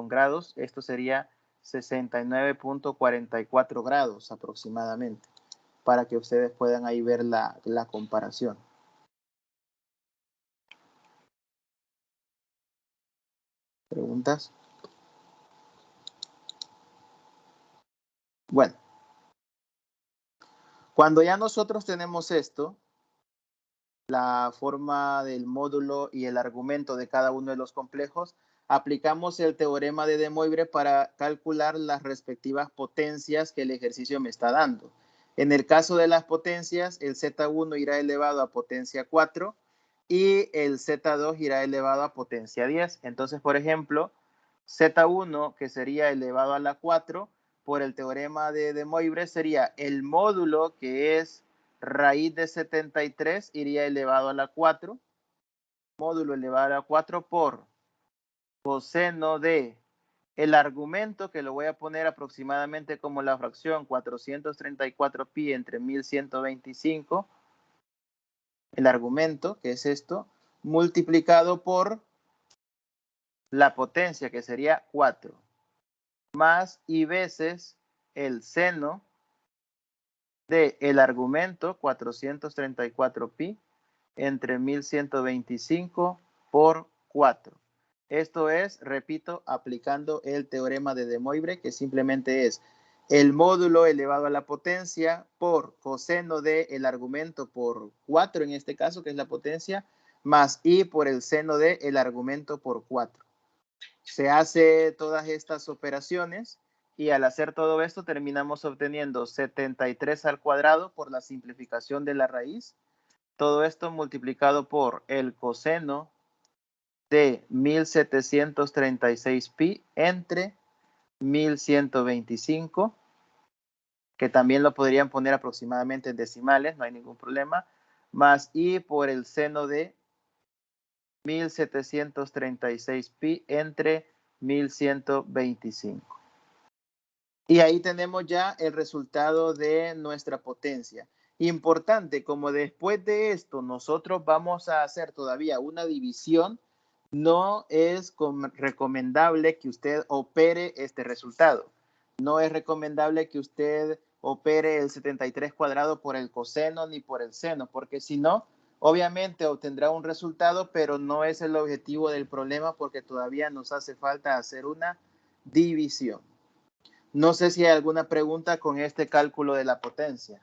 grados. Esto sería 69.44 grados aproximadamente, para que ustedes puedan ahí ver la comparación. ¿Preguntas? Bueno, cuando ya nosotros tenemos esto, la forma del módulo y el argumento de cada uno de los complejos, aplicamos el teorema de De Moivre para calcular las respectivas potencias que el ejercicio me está dando. En el caso de las potencias, el Z1 irá elevado a potencia 4 y el Z2 irá elevado a potencia 10. Entonces, por ejemplo, Z1, que sería elevado a la 4, por el teorema de De Moivre sería el módulo, que es raíz de 73, iría elevado a la 4, módulo elevado a la 4 por coseno de el argumento, que lo voy a poner aproximadamente como la fracción 434 pi entre 1125, el argumento, que es esto, multiplicado por la potencia, que sería 4, más y veces el seno de el argumento 434 pi entre 1125 por 4. Esto es, repito, aplicando el teorema de De Moivre, que simplemente es el módulo elevado a la potencia por coseno de el argumento por 4 en este caso, que es la potencia, más i por el seno de el argumento por 4. Se hace todas estas operaciones y al hacer todo esto terminamos obteniendo 73 al cuadrado por la simplificación de la raíz. Todo esto multiplicado por el coseno de 1736 pi entre 1125, que también lo podrían poner aproximadamente en decimales, no hay ningún problema, más i por el seno de 1736 pi entre 1125. Y ahí tenemos ya el resultado de nuestra potencia. Importante, como después de esto nosotros vamos a hacer todavía una división, no es recomendable que usted opere este resultado. No es recomendable que usted opere el 73 cuadrado por el coseno ni por el seno, porque si no, obviamente obtendrá un resultado, pero no es el objetivo del problema porque todavía nos hace falta hacer una división. No sé si hay alguna pregunta con este cálculo de la potencia.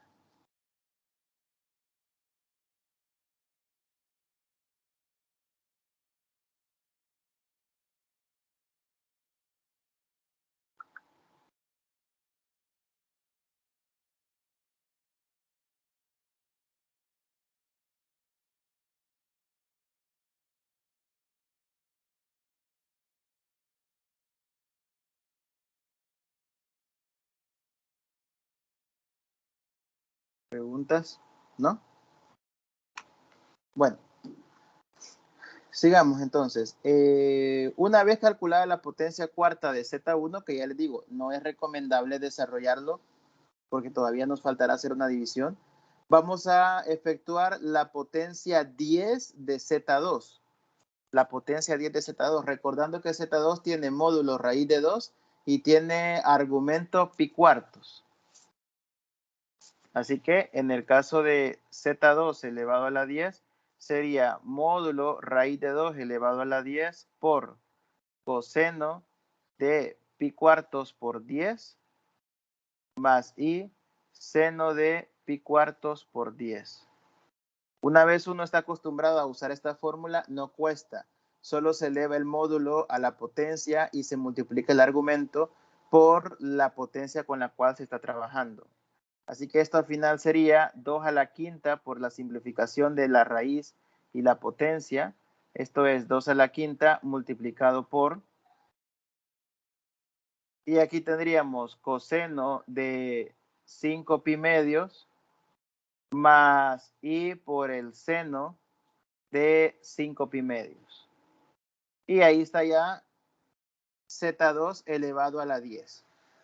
¿Preguntas? ¿No? Bueno, sigamos entonces. Una vez calculada la potencia cuarta de Z1, que ya les digo, no es recomendable desarrollarlo porque todavía nos faltará hacer una división, vamos a efectuar la potencia 10 de Z2. La potencia 10 de Z2, recordando que Z2 tiene módulo raíz de 2 y tiene argumento pi cuartos. Así que en el caso de Z2 elevado a la 10, sería módulo raíz de 2 elevado a la 10 por coseno de pi cuartos por 10 más i seno de pi cuartos por 10. Una vez uno está acostumbrado a usar esta fórmula, no cuesta. Solo se eleva el módulo a la potencia y se multiplica el argumento por la potencia con la cual se está trabajando. Así que esto al final sería 2 a la quinta por la simplificación de la raíz y la potencia. Esto es 2 a la quinta multiplicado por. Y aquí tendríamos coseno de 5 pi medios más i por el seno de 5 pi medios. Y ahí está ya Z2 elevado a la 10.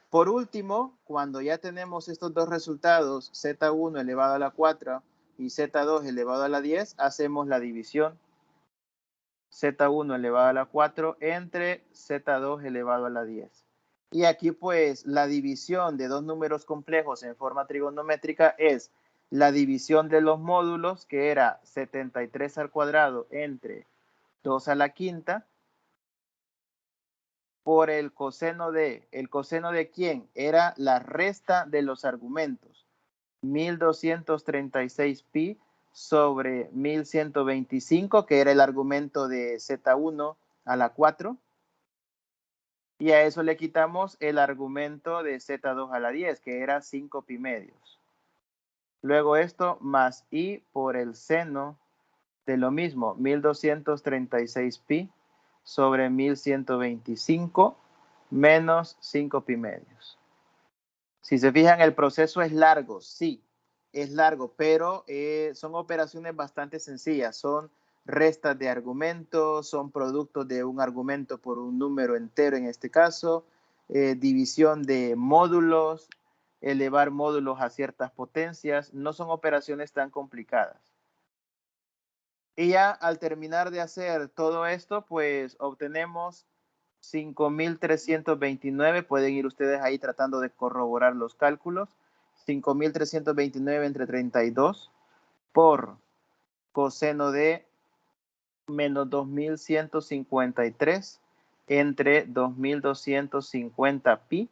Por último, cuando ya tenemos estos dos resultados, Z1 elevado a la 4 y Z2 elevado a la 10, hacemos la división. Z1 elevado a la 4 entre Z2 elevado a la 10. Y aquí pues la división de dos números complejos en forma trigonométrica es la división de los módulos, que era 73 al cuadrado entre 2 a la quinta, por el coseno de quién era la resta de los argumentos, 1236 pi sobre 1125, que era el argumento de Z1 a la 4, y a eso le quitamos el argumento de Z2 a la 10, que era 5 pi medios. Luego esto más i por el seno de lo mismo, 1236 pi sobre 1125 menos 5 pi medios. Si se fijan, el proceso es largo, sí, es largo, pero son operaciones bastante sencillas. Son restas de argumentos, son productos de un argumento por un número entero en este caso, división de módulos, elevar módulos a ciertas potencias. No son operaciones tan complicadas. Y ya al terminar de hacer todo esto, pues obtenemos 5.329. Pueden ir ustedes ahí tratando de corroborar los cálculos. 5.329 entre 32 por coseno de menos 2.153 entre 2.250 pi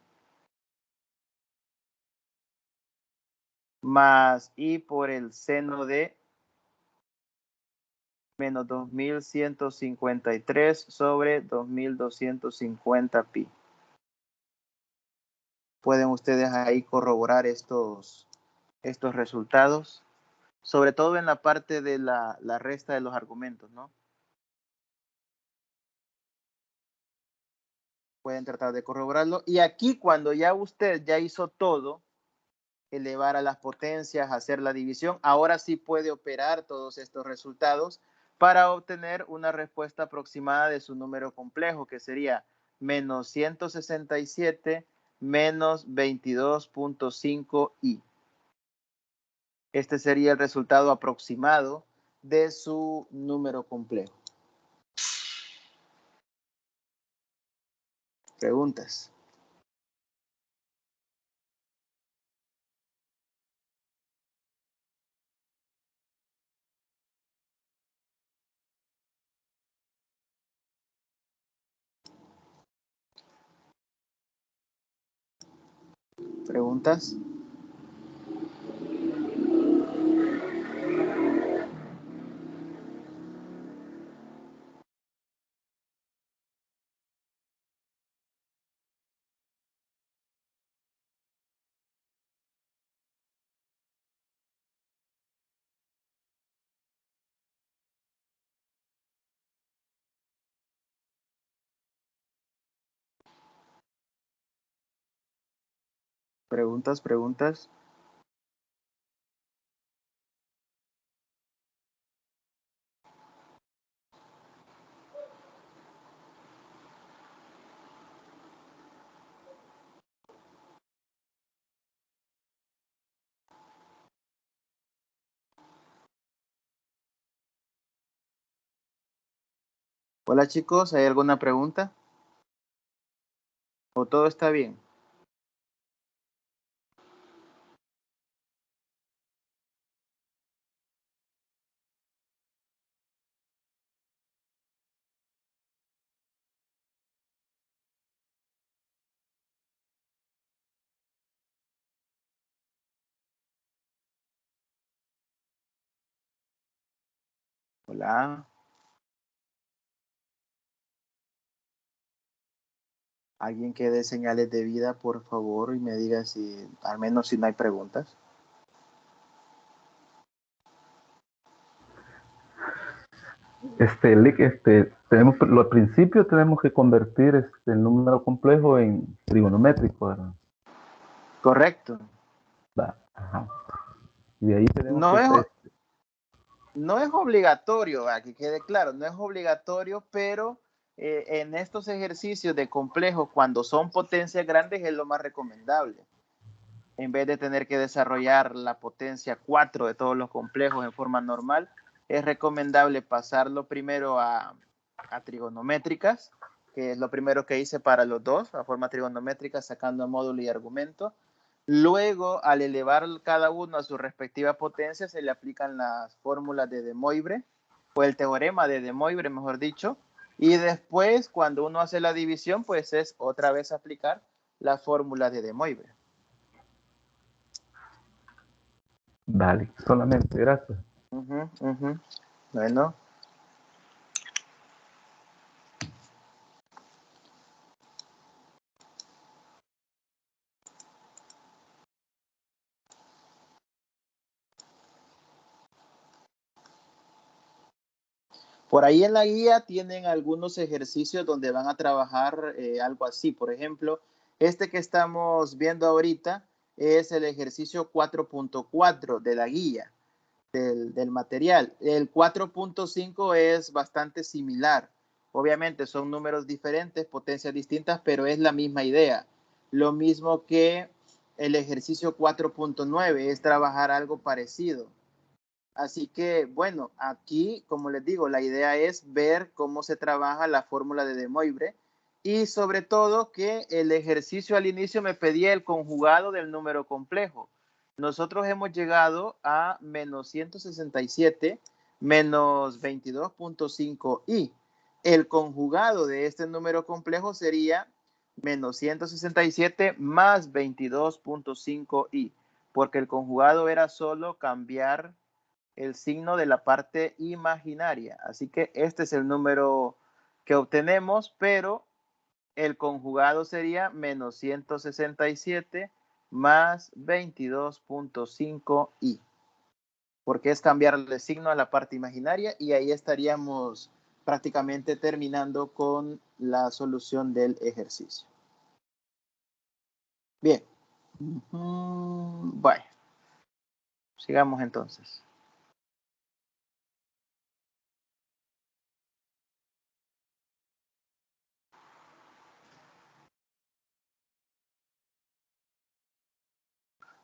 más i por el seno de menos 2.153 sobre 2.250 pi. Pueden ustedes ahí corroborar estos resultados, sobre todo en la parte de la resta de los argumentos, ¿no? Pueden tratar de corroborarlo. Y aquí, cuando ya usted ya hizo todo, elevar a las potencias, hacer la división, ahora sí puede operar todos estos resultados para obtener una respuesta aproximada de su número complejo, que sería menos 167 menos 22.5i. Este sería el resultado aproximado de su número complejo. Preguntas. ¿Preguntas? ¿Preguntas? ¿Preguntas? Hola chicos, ¿hay alguna pregunta? ¿O todo está bien? Hola. Alguien que dé señales de vida, por favor, y me diga si, al menos si no hay preguntas. Lick, al principio tenemos que convertir el número complejo en trigonométrico, ¿verdad? Correcto. Va, ajá. Y de ahí tenemos No que, es, no es obligatorio, que quede claro, no es obligatorio, pero en estos ejercicios de complejos, cuando son potencias grandes, es lo más recomendable. En vez de tener que desarrollar la potencia 4 de todos los complejos en forma normal, es recomendable pasarlo primero a trigonométricas, que es lo primero que hice para los dos, a forma trigonométrica, sacando módulo y argumento. Luego, al elevar cada uno a su respectiva potencia, se le aplican las fórmulas de De Moivre, o el teorema de De Moivre, mejor dicho. Y después, cuando uno hace la división, pues es otra vez aplicar la fórmula de De Moivre. Dale, solamente, gracias. Bueno. Por ahí en la guía tienen algunos ejercicios donde van a trabajar algo así. Por ejemplo, este que estamos viendo ahorita es el ejercicio 4.4 de la guía del material. El 4.5 es bastante similar. Obviamente son números diferentes, potencias distintas, pero es la misma idea. Lo mismo que el ejercicio 4.9 es trabajar algo parecido. Así que, bueno, aquí, como les digo, la idea es ver cómo se trabaja la fórmula de De Moivre y sobre todo que el ejercicio al inicio me pedía el conjugado del número complejo. Nosotros hemos llegado a menos 167 menos 22.5i. El conjugado de este número complejo sería menos 167 más 22.5i, porque el conjugado era solo cambiar el signo de la parte imaginaria. Así que este es el número que obtenemos, pero el conjugado sería menos 167 más 22.5i, porque es cambiarle el signo a la parte imaginaria y ahí estaríamos prácticamente terminando con la solución del ejercicio. Bien. Bueno, sigamos entonces.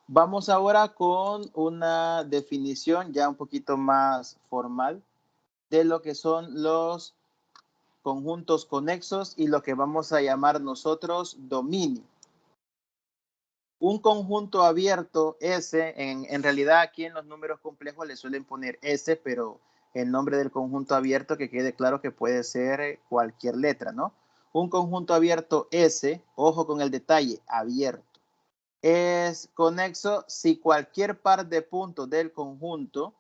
Vamos ahora con una definición ya un poquito más formal de lo que son los conjuntos conexos y lo que vamos a llamar nosotros dominio. Un conjunto abierto S, en realidad aquí en los números complejos le suelen poner S, pero el nombre del conjunto abierto, que quede claro que puede ser cualquier letra, ¿no? Un conjunto abierto S, ojo con el detalle, abierto, es conexo si cualquier par de puntos del conjunto,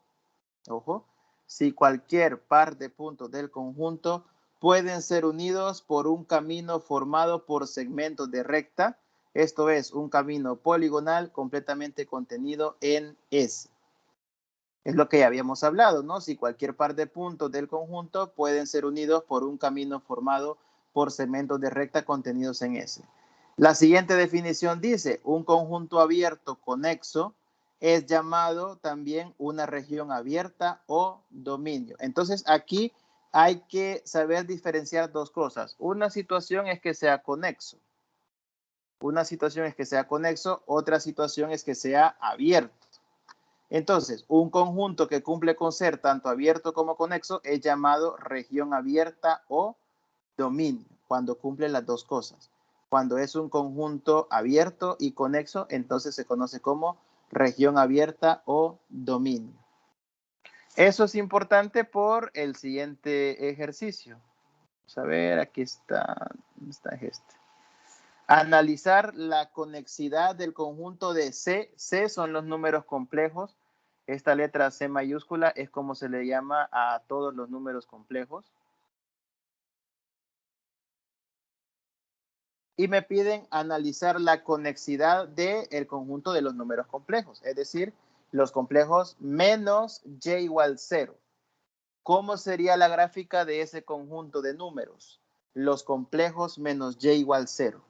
ojo, si cualquier par de puntos del conjunto pueden ser unidos por un camino formado por segmentos de recta, esto es, un camino poligonal completamente contenido en S. Es lo que ya habíamos hablado, ¿no? Si cualquier par de puntos del conjunto pueden ser unidos por un camino formado por segmentos de recta contenidos en S. La siguiente definición dice, un conjunto abierto conexo es llamado también una región abierta o dominio. Entonces aquí hay que saber diferenciar dos cosas. Una situación es que sea conexo. Una situación es que sea conexo, otra situación es que sea abierto. Entonces, un conjunto que cumple con ser tanto abierto como conexo es llamado región abierta o dominio, cuando cumple las dos cosas. Cuando es un conjunto abierto y conexo, entonces se conoce como región abierta o dominio. Eso es importante por el siguiente ejercicio. Vamos a ver, aquí está. ¿Dónde está este? Analizar la conexidad del conjunto de C. C son los números complejos. Esta letra C mayúscula es como se le llama a todos los números complejos. Y me piden analizar la conexidad del conjunto de los números complejos, es decir, los complejos menos y igual 0. ¿Cómo sería la gráfica de ese conjunto de números? Los complejos menos y igual 0.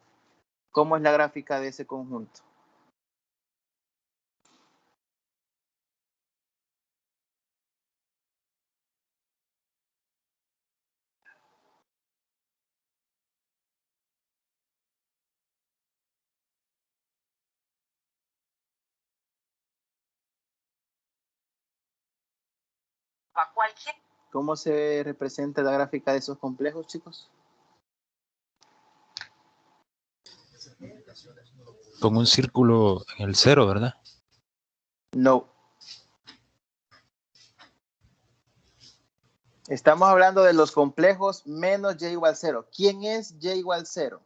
¿Cómo es la gráfica de ese conjunto? ¿Cómo se representa la gráfica de esos complejos, chicos? Con un círculo en el cero, ¿verdad? No. Estamos hablando de los complejos menos y igual 0. ¿Quién es y igual 0?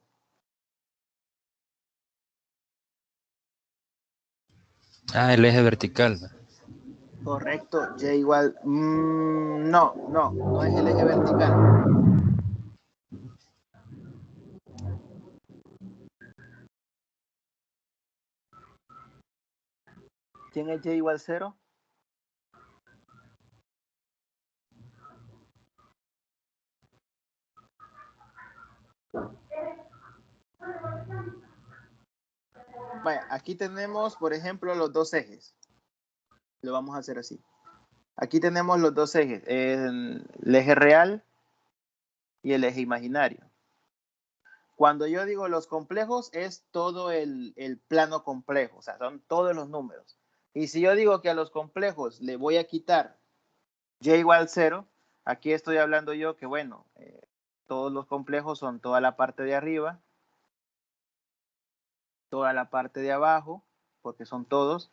Ah, el eje vertical. Correcto, y igual. No es el eje vertical. ¿Quién es y igual 0? Vaya, aquí tenemos, por ejemplo, los dos ejes. Lo vamos a hacer así. Aquí tenemos los dos ejes, el eje real y el eje imaginario. Cuando yo digo los complejos, es todo el plano complejo, o sea, son todos los números. Y si yo digo que a los complejos le voy a quitar y igual 0, aquí estoy hablando yo que, bueno, todos los complejos son toda la parte de arriba, toda la parte de abajo, porque son todos.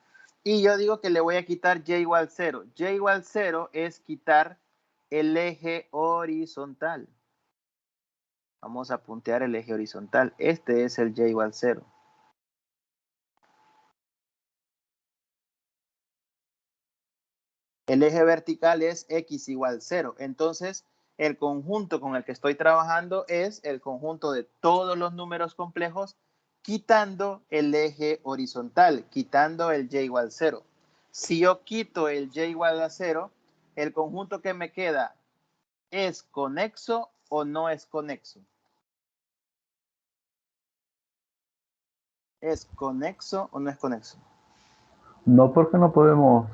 Y yo digo que le voy a quitar y igual 0. Y igual 0 es quitar el eje horizontal. Vamos a puntear el eje horizontal. Este es el y igual 0. El eje vertical es x igual 0. Entonces, el conjunto con el que estoy trabajando es el conjunto de todos los números complejos, quitando el eje horizontal, quitando el y igual 0. Si yo quito el y igual a 0, el conjunto que me queda, ¿es conexo o no es conexo? ¿Es conexo o no es conexo? No, porque no podemos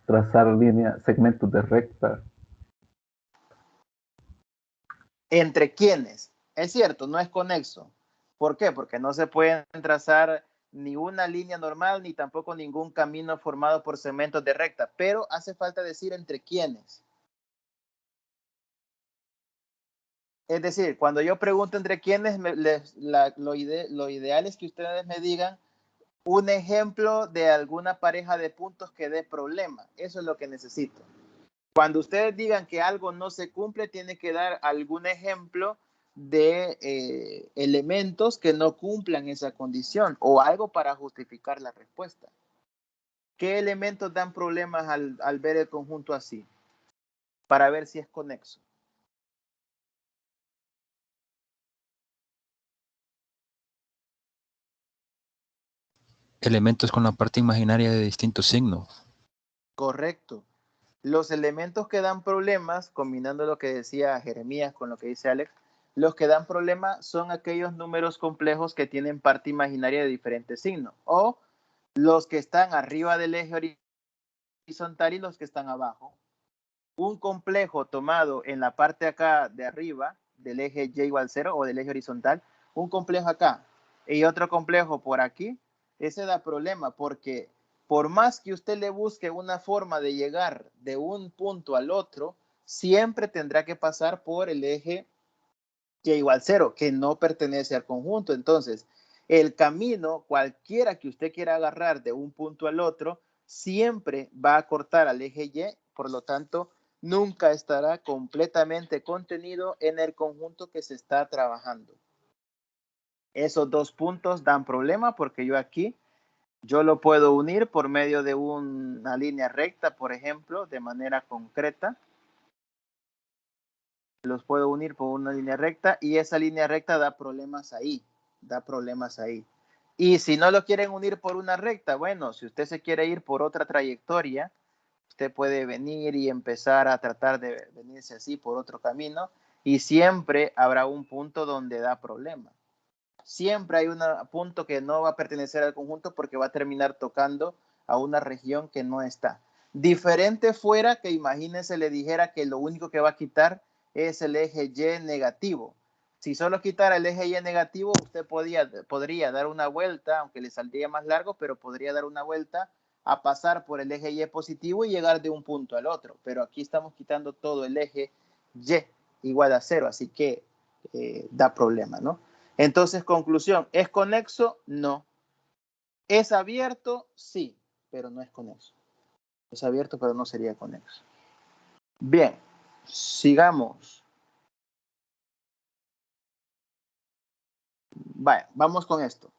trazar líneas, segmentos de recta. ¿Entre quiénes? Es cierto, no es conexo. ¿Por qué? Porque no se pueden trazar ni una línea normal, ni tampoco ningún camino formado por segmentos de recta, pero hace falta decir entre quiénes. Es decir, cuando yo pregunto entre quiénes, lo ideal es que ustedes me digan un ejemplo de alguna pareja de puntos que dé problema. Eso es lo que necesito. Cuando ustedes digan que algo no se cumple, tiene que dar algún ejemplo de elementos que no cumplan esa condición o algo para justificar la respuesta. ¿Qué elementos dan problemas al ver el conjunto así? Para ver si es conexo. Elementos con la parte imaginaria de distintos signos. Correcto. Los elementos que dan problemas, combinando lo que decía Jeremías con lo que dice Alex, los que dan problemas son aquellos números complejos que tienen parte imaginaria de diferentes signos, o los que están arriba del eje horizontal y los que están abajo. Un complejo tomado en la parte acá de arriba del eje y igual 0 o del eje horizontal, un complejo acá y otro complejo por aquí, ese da problema porque por más que usted le busque una forma de llegar de un punto al otro, siempre tendrá que pasar por el eje y igual 0, que no pertenece al conjunto. Entonces, el camino, cualquiera que usted quiera agarrar de un punto al otro, siempre va a cortar al eje Y, por lo tanto, nunca estará completamente contenido en el conjunto que se está trabajando. Esos dos puntos dan problema porque yo lo puedo unir por medio de una línea recta, por ejemplo, de manera concreta. Los puedo unir por una línea recta y esa línea recta da problemas ahí. Y si no lo quieren unir por una recta, bueno, si usted se quiere ir por otra trayectoria, usted puede venir y empezar a tratar de venirse así por otro camino y siempre habrá un punto donde da problema. Siempre hay un punto que no va a pertenecer al conjunto porque va a terminar tocando a una región que no está. Diferente fuera que imagínense le dijera que lo único que va a quitar es el eje Y negativo. Si solo quitara el eje Y negativo, usted podría dar una vuelta, aunque le saldría más largo, pero podría dar una vuelta a pasar por el eje Y positivo y llegar de un punto al otro. Pero aquí estamos quitando todo el eje Y igual a 0, así que da problema, ¿no? Entonces, conclusión, ¿es conexo? No. ¿Es abierto? Sí, pero no es conexo. Es abierto, pero no sería conexo. Bien, sigamos. Vaya, vamos con esto.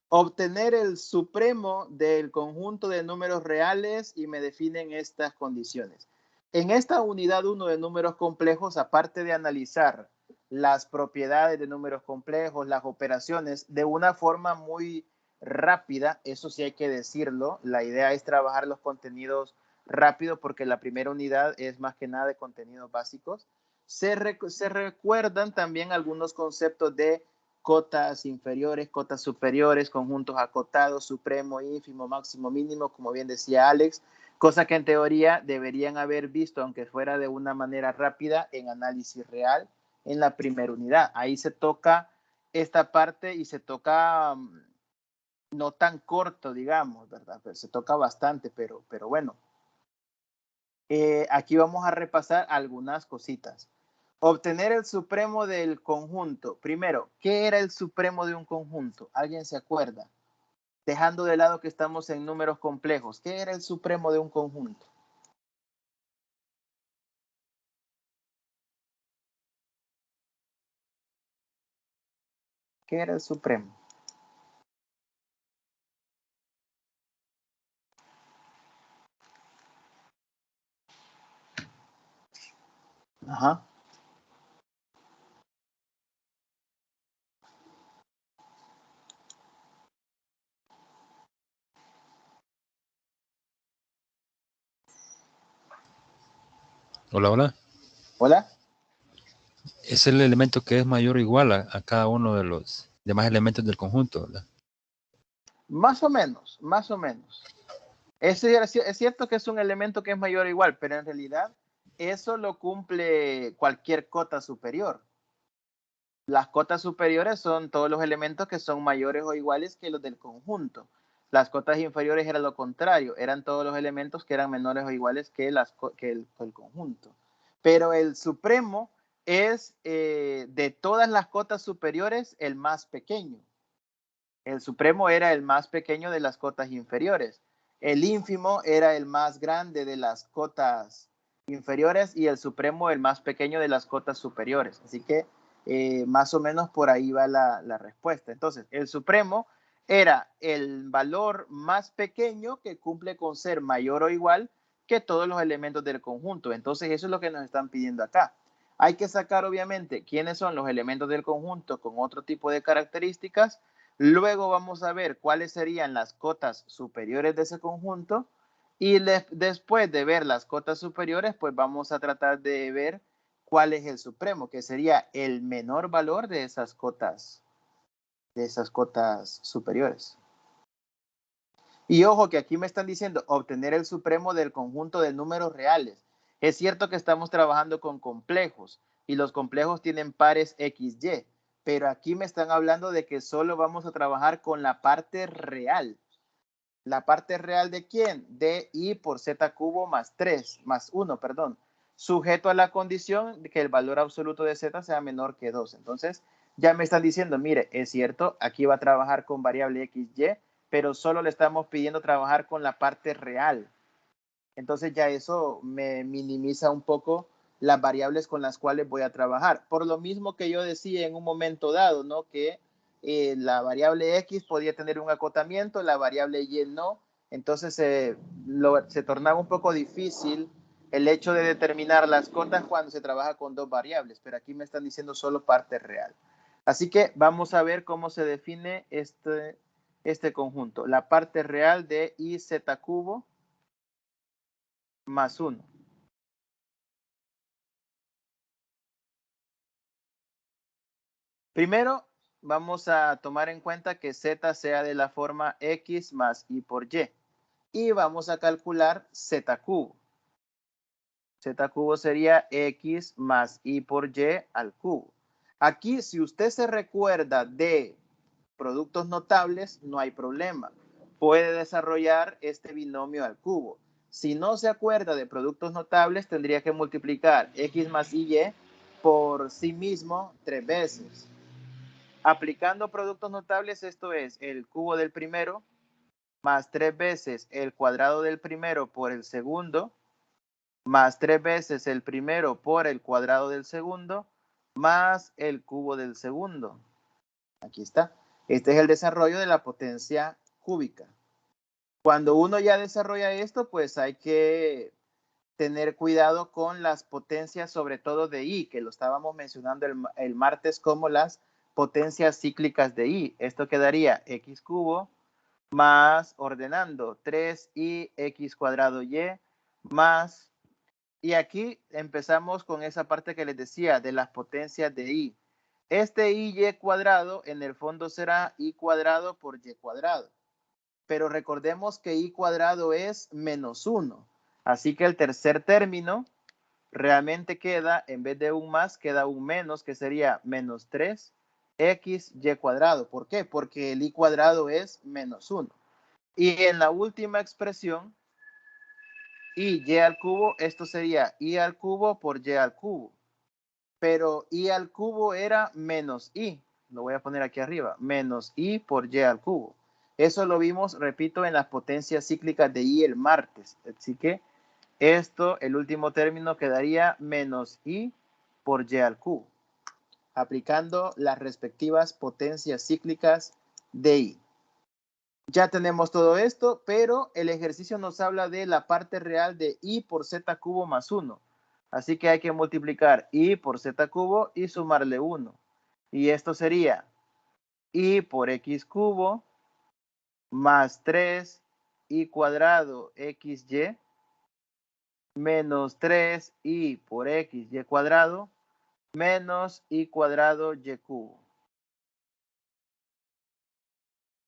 Obtener el supremo del conjunto de números reales y me definen estas condiciones. En esta unidad 1 de números complejos, aparte de analizar las propiedades de números complejos, las operaciones, de una forma muy rápida, eso sí hay que decirlo, la idea es trabajar los contenidos rápido porque la primera unidad es más que nada de contenidos básicos. Se recuerdan también algunos conceptos de cotas inferiores, cotas superiores, conjuntos acotados, supremo, ínfimo, máximo, mínimo, como bien decía Alex, cosa que en teoría deberían haber visto, aunque fuera de una manera rápida, en análisis real en la primera unidad. Ahí se toca esta parte y se toca no tan corto, digamos, ¿verdad? Pero se toca bastante, pero bueno. Aquí vamos a repasar algunas cositas. Obtener el supremo del conjunto. Primero, ¿qué era el supremo de un conjunto? ¿Alguien se acuerda? Dejando de lado que estamos en números complejos. ¿Qué era el supremo de un conjunto? ¿Qué era el supremo? Ajá. Hola, hola. ¿Hola? Es el elemento que es mayor o igual a cada uno de los demás elementos del conjunto, ¿verdad? Más o menos, más o menos. Es cierto que es un elemento que es mayor o igual, pero en realidad eso lo cumple cualquier cota superior. Las cotas superiores son todos los elementos que son mayores o iguales que los del conjunto. Las cotas inferiores era lo contrario, eran todos los elementos que eran menores o iguales que el conjunto. Pero el supremo es de todas las cotas superiores el más pequeño. El supremo era el más pequeño de las cotas inferiores. El ínfimo era el más grande de las cotas inferiores y el supremo el más pequeño de las cotas superiores. Así que más o menos por ahí va la respuesta. Entonces, el supremo era el valor más pequeño que cumple con ser mayor o igual que todos los elementos del conjunto. Entonces, eso es lo que nos están pidiendo acá. Hay que sacar, obviamente, quiénes son los elementos del conjunto con otro tipo de características. Luego vamos a ver cuáles serían las cotas superiores de ese conjunto y después de ver las cotas superiores, pues vamos a tratar de ver cuál es el supremo, que sería el menor valor de esas cotas superiores. Y ojo que aquí me están diciendo obtener el supremo del conjunto de números reales. Es cierto que estamos trabajando con complejos y los complejos tienen pares XY, pero aquí me están hablando de que solo vamos a trabajar con la parte real. ¿La parte real de quién? De I por Z cubo más 3, más 1, perdón. Sujeto a la condición de que el valor absoluto de Z sea menor que 2. Entonces, ya me están diciendo, mire, es cierto, aquí va a trabajar con variable XY, pero solo le estamos pidiendo trabajar con la parte real. Entonces ya eso me minimiza un poco las variables con las cuales voy a trabajar. Por lo mismo que yo decía en un momento dado, ¿no? Que la variable X podía tener un acotamiento, la variable Y no. Entonces se tornaba un poco difícil el hecho de determinar las cotas cuando se trabaja con dos variables, pero aquí me están diciendo solo parte real. Así que vamos a ver cómo se define este conjunto. La parte real de IZ cubo más 1. Primero, vamos a tomar en cuenta que Z sea de la forma X más Y por Y. Y vamos a calcular Z cubo. Z cubo sería X más Y por Y al cubo. Aquí, si usted se recuerda de productos notables, no hay problema. Puede desarrollar este binomio al cubo. Si no se acuerda de productos notables, tendría que multiplicar X más Y por sí mismo 3 veces. Aplicando productos notables, esto es el cubo del primero más 3 veces el cuadrado del primero por el segundo, más 3 veces el primero por el cuadrado del segundo, más el cubo del segundo. Aquí está. Este es el desarrollo de la potencia cúbica. Cuando uno ya desarrolla esto, pues hay que tener cuidado con las potencias, sobre todo de I, que lo estábamos mencionando el martes como las potencias cíclicas de I. Esto quedaría X cubo más, ordenando, 3i X cuadrado Y más, y aquí empezamos con esa parte que les decía de las potencias de I. Este y cuadrado en el fondo será I cuadrado por Y cuadrado. Pero recordemos que I cuadrado es menos 1. Así que el tercer término realmente queda, en vez de un más, queda un menos, que sería menos 3xy cuadrado. ¿Por qué? Porque el I cuadrado es menos 1. Y en la última expresión, y al cubo, esto sería I al cubo por Y al cubo. Pero I al cubo era menos I. Lo voy a poner aquí arriba. Menos I por Y al cubo. Eso lo vimos, repito, en las potencias cíclicas de I el martes. Así que esto, el último término, quedaría menos I por Y al cubo. Aplicando las respectivas potencias cíclicas de I. Ya tenemos todo esto, pero el ejercicio nos habla de la parte real de I por Z cubo más 1. Así que hay que multiplicar I por Z cubo y sumarle 1. Y esto sería I por X cubo más 3I cuadrado XY menos 3I por XY cuadrado menos I cuadrado Y cubo.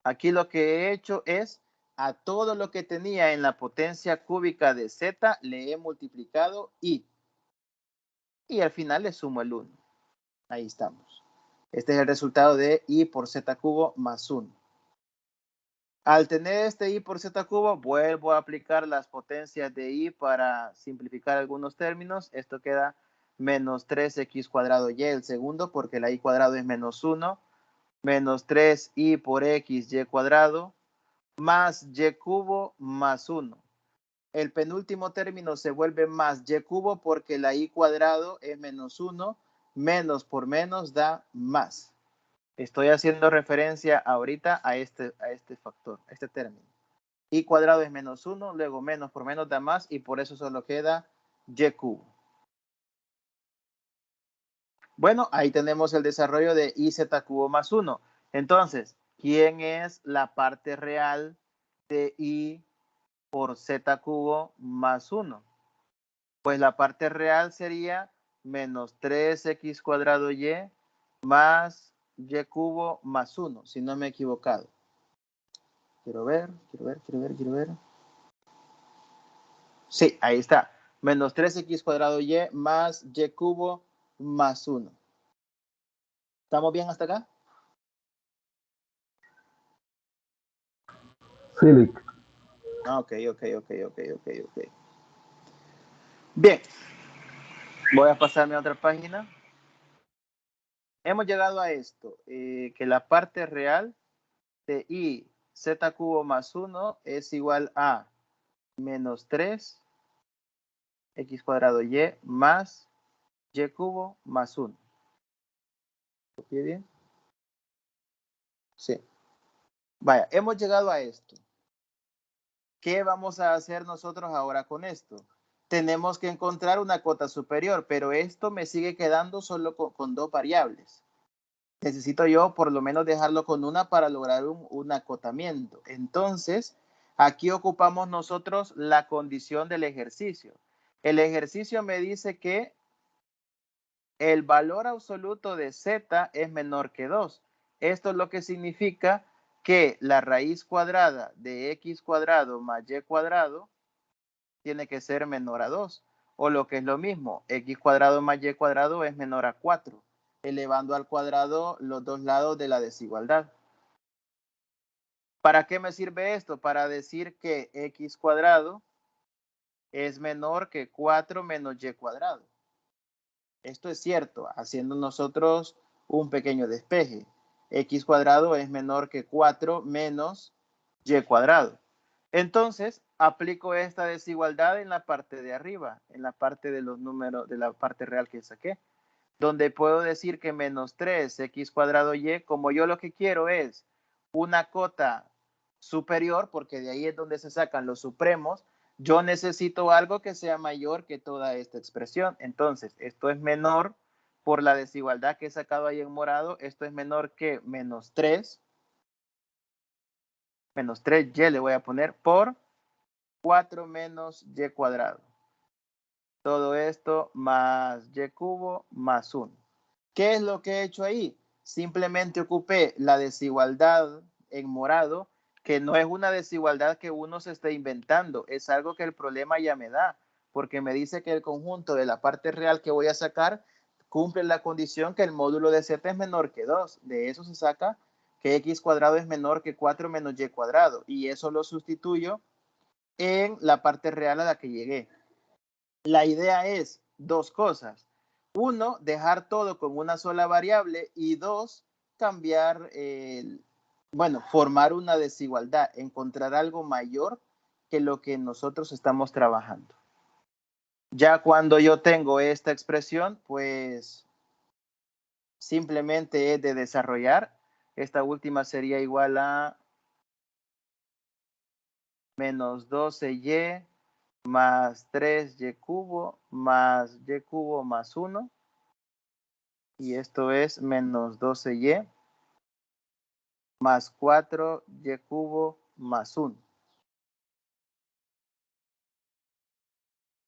Aquí lo que he hecho es a todo lo que tenía en la potencia cúbica de Z le he multiplicado I. Y al final le sumo el 1. Ahí estamos. Este es el resultado de I por Z cubo más 1. Al tener este I por Z cubo, vuelvo a aplicar las potencias de I para simplificar algunos términos. Esto queda menos 3x cuadrado y el segundo, porque la I cuadrado es menos 1, menos 3i por x y cuadrado, más y cubo más 1. El penúltimo término se vuelve más y cubo porque la I cuadrado es menos 1, menos por menos da más. Estoy haciendo referencia ahorita a este factor, a este término. I cuadrado es menos 1, luego menos por menos da más y por eso solo queda y cubo. Bueno, ahí tenemos el desarrollo de IZ cubo más 1. Entonces, ¿quién es la parte real de I por Z cubo más 1? Pues la parte real sería menos 3x cuadrado y más y cubo más 1, si no me he equivocado. Quiero ver. Sí, ahí está. Menos 3x cuadrado y más y cubo más 1. ¿Estamos bien hasta acá? Sí, Lick. Ok. Bien. Voy a pasarme a otra página. Hemos llegado a esto, que la parte real de I Z cubo más 1 es igual a menos 3 x cuadrado y más y cubo más 1. ¿Copié bien? Sí. Vaya, hemos llegado a esto. ¿Qué vamos a hacer nosotros ahora con esto? Tenemos que encontrar una cota superior, pero esto me sigue quedando solo con dos variables. Necesito yo por lo menos dejarlo con una para lograr un acotamiento. Entonces, aquí ocupamos nosotros la condición del ejercicio. El ejercicio me dice que el valor absoluto de z es menor que 2. Esto es lo que significa que la raíz cuadrada de x cuadrado más y cuadrado tiene que ser menor a 2. O lo que es lo mismo, x cuadrado más y cuadrado es menor a 4, elevando al cuadrado los dos lados de la desigualdad. ¿Para qué me sirve esto? Para decir que x cuadrado es menor que 4 menos y cuadrado. Esto es cierto, haciendo nosotros un pequeño despeje. X cuadrado es menor que 4 menos y cuadrado. Entonces, aplico esta desigualdad en la parte de arriba, en la parte de los números, de la parte real que saqué, donde puedo decir que menos 3x cuadrado y, como yo lo que quiero es una cota superior, porque de ahí es donde se sacan los supremos, yo necesito algo que sea mayor que toda esta expresión. Entonces, esto es menor por la desigualdad que he sacado ahí en morado, esto es menor que menos 3 y le voy a poner por 4 menos y cuadrado. Todo esto más y cubo más 1. ¿Qué es lo que he hecho ahí? Simplemente ocupé la desigualdad en morado, que no es una desigualdad que uno se esté inventando, es algo que el problema ya me da, porque me dice que el conjunto de la parte real que voy a sacar cumple la condición que el módulo de z es menor que 2. De eso se saca que x cuadrado es menor que 4 menos y cuadrado, y eso lo sustituyo en la parte real a la que llegué. La idea es dos cosas. Uno, dejar todo con una sola variable, y dos, cambiar, formar una desigualdad, encontrar algo mayor que lo que nosotros estamos trabajando. Ya cuando yo tengo esta expresión, pues simplemente es de desarrollar. Esta última sería igual a menos 12y más 3y cubo más y cubo más 1. Y esto es menos 12y más 4y cubo más 1.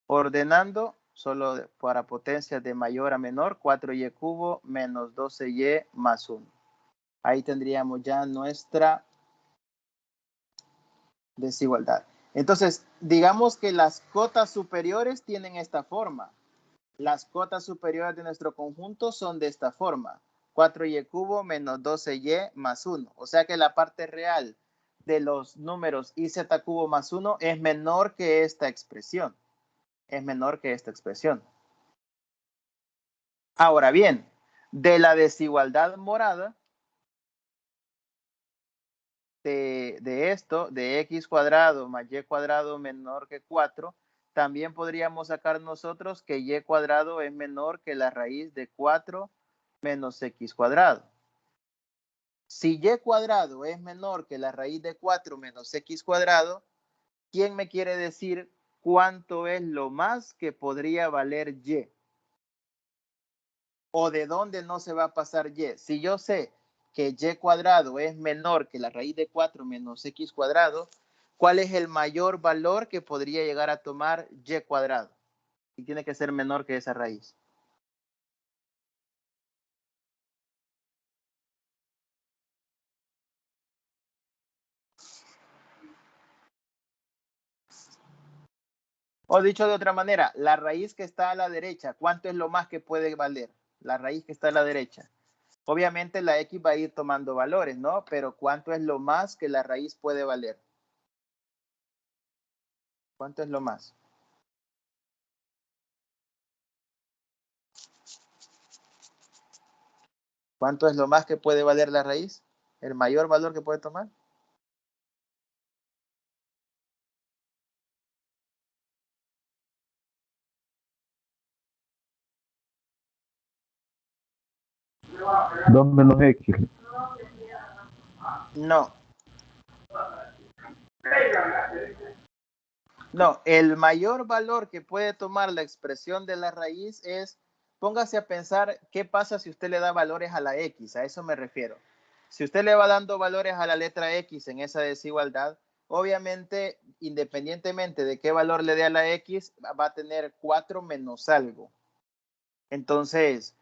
Ordenando, solo para potencias de mayor a menor, 4y cubo menos 12y más 1. Ahí tendríamos ya nuestra desigualdad. Entonces, digamos que las cotas superiores tienen esta forma. Las cotas superiores de nuestro conjunto son de esta forma. 4y cubo menos 12y más 1. O sea que la parte real de los números iz cubo más 1 es menor que esta expresión. Es menor que esta expresión. Ahora bien, de la desigualdad morada, de esto, de x cuadrado más y cuadrado menor que 4, también podríamos sacar nosotros que y cuadrado es menor que la raíz de 4 menos x cuadrado. Si y cuadrado es menor que la raíz de 4 menos x cuadrado, ¿quién me quiere decir cuánto es lo más que podría valer y? ¿O de dónde no se va a pasar y? Si yo sé que y cuadrado es menor que la raíz de 4 menos x cuadrado, ¿cuál es el mayor valor que podría llegar a tomar y cuadrado? Y tiene que ser menor que esa raíz. O dicho de otra manera, la raíz que está a la derecha, ¿cuánto es lo más que puede valer? La raíz que está a la derecha. Obviamente la x va a ir tomando valores, ¿no? Pero ¿cuánto es lo más que la raíz puede valer? ¿Cuánto es lo más? ¿Cuánto es lo más que puede valer la raíz? ¿El mayor valor que puede tomar? Dos menos X. No. No, el mayor valor que puede tomar la expresión de la raíz es, póngase a pensar qué pasa si usted le da valores a la X, a eso me refiero. Si usted le va dando valores a la letra X en esa desigualdad, obviamente, independientemente de qué valor le dé a la X, va a tener 4 menos algo. Entonces,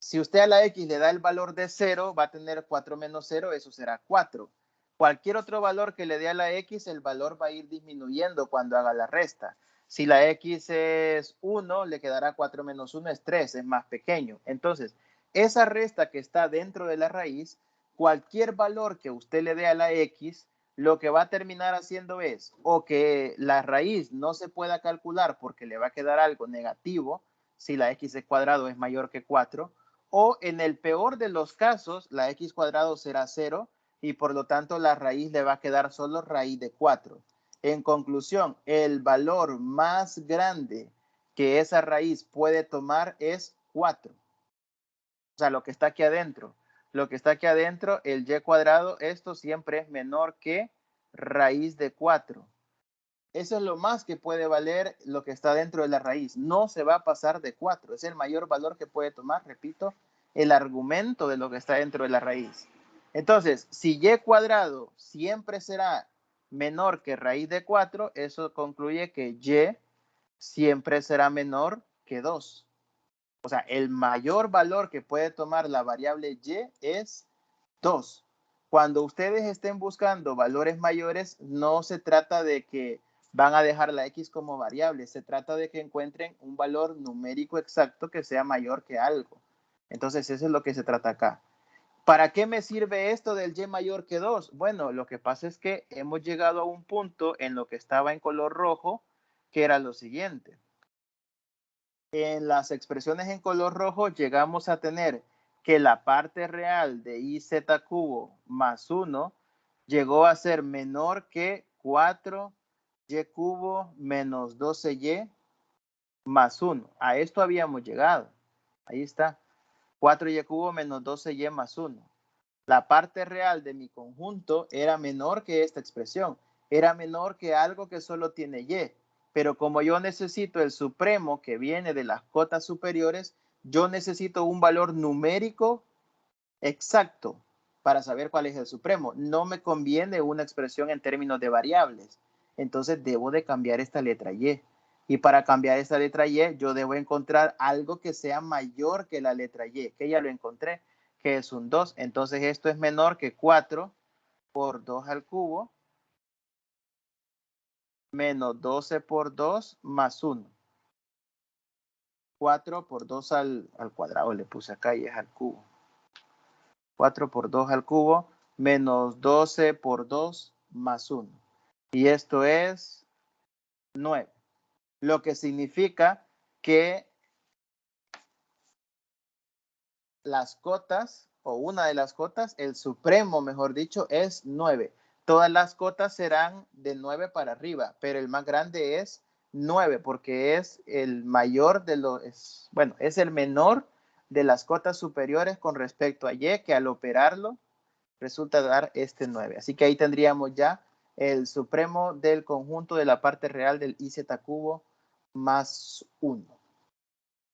si usted a la X le da el valor de 0, va a tener 4 menos 0, eso será 4. Cualquier otro valor que le dé a la X, el valor va a ir disminuyendo cuando haga la resta. Si la X es 1, le quedará 4 menos 1 es 3, es más pequeño. Entonces, esa resta que está dentro de la raíz, cualquier valor que usted le dé a la X, lo que va a terminar haciendo es o que la raíz no se pueda calcular porque le va a quedar algo negativo, si la X cuadrado es mayor que 4, o en el peor de los casos, la x cuadrado será 0 y por lo tanto la raíz le va a quedar solo raíz de 4. En conclusión, el valor más grande que esa raíz puede tomar es 4. O sea, lo que está aquí adentro. Lo que está aquí adentro, el y cuadrado, esto siempre es menor que raíz de 4. Eso es lo más que puede valer lo que está dentro de la raíz. No se va a pasar de 4. Es el mayor valor que puede tomar, repito, el argumento de lo que está dentro de la raíz. Entonces, si y cuadrado siempre será menor que raíz de 4, eso concluye que y siempre será menor que 2. O sea, el mayor valor que puede tomar la variable y es 2. Cuando ustedes estén buscando valores mayores, no se trata de que van a dejar la x como variable, se trata de que encuentren un valor numérico exacto que sea mayor que algo. Entonces, eso es lo que se trata acá. ¿Para qué me sirve esto del y mayor que 2? Bueno, lo que pasa es que hemos llegado a un punto en lo que estaba en color rojo, que era lo siguiente. En las expresiones en color rojo llegamos a tener que la parte real de iz cubo más 1 llegó a ser menor que 4y cubo menos 12y más 1. A esto habíamos llegado. Ahí está. 4y cubo menos 12y más 1. La parte real de mi conjunto era menor que esta expresión. Era menor que algo que solo tiene y. Pero como yo necesito el supremo que viene de las cotas superiores, yo necesito un valor numérico exacto para saber cuál es el supremo. No me conviene una expresión en términos de variables. Entonces debo de cambiar esta letra y. Y para cambiar esta letra y, yo debo encontrar algo que sea mayor que la letra y, que ya lo encontré, que es un 2. Entonces esto es menor que 4 por 2 al cubo menos 12 por 2 más 1. 4 por 2 al cuadrado le puse acá y es al cubo. 4 por 2 al cubo menos 12 por 2 más 1. Y esto es 9. Lo que significa que las cotas, o una de las cotas, el supremo, mejor dicho, es 9. Todas las cotas serán de 9 para arriba, pero el más grande es 9 porque es el mayor de los, bueno, es el menor de las cotas superiores con respecto a Y, que al operarlo resulta dar este 9. Así que ahí tendríamos ya el supremo del conjunto de la parte real del IZ cubo más 1.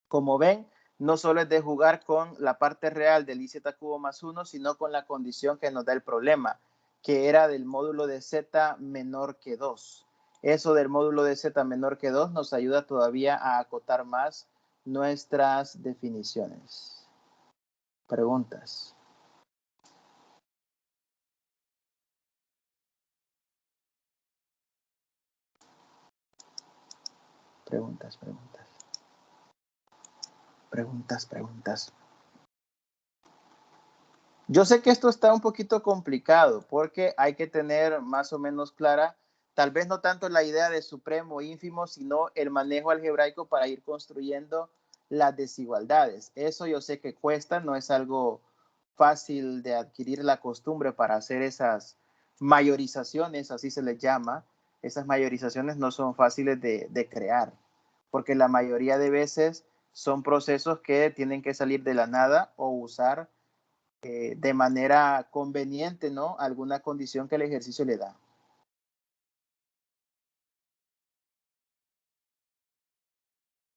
Como ven, no solo es de jugar con la parte real del IZ cubo más 1, sino con la condición que nos da el problema, que era del módulo de Z menor que 2. Eso del módulo de Z menor que 2 nos ayuda todavía a acotar más nuestras definiciones. Preguntas. Preguntas. Yo sé que esto está un poquito complicado porque hay que tener más o menos clara, tal vez no tanto la idea de supremo ínfimo, sino el manejo algebraico para ir construyendo las desigualdades. Eso yo sé que cuesta, no es algo fácil de adquirir la costumbre para hacer esas mayorizaciones, así se les llama. Esas mayorizaciones no son fáciles de crear, porque la mayoría de veces son procesos que tienen que salir de la nada o usar de manera conveniente, ¿no? Alguna condición que el ejercicio le da.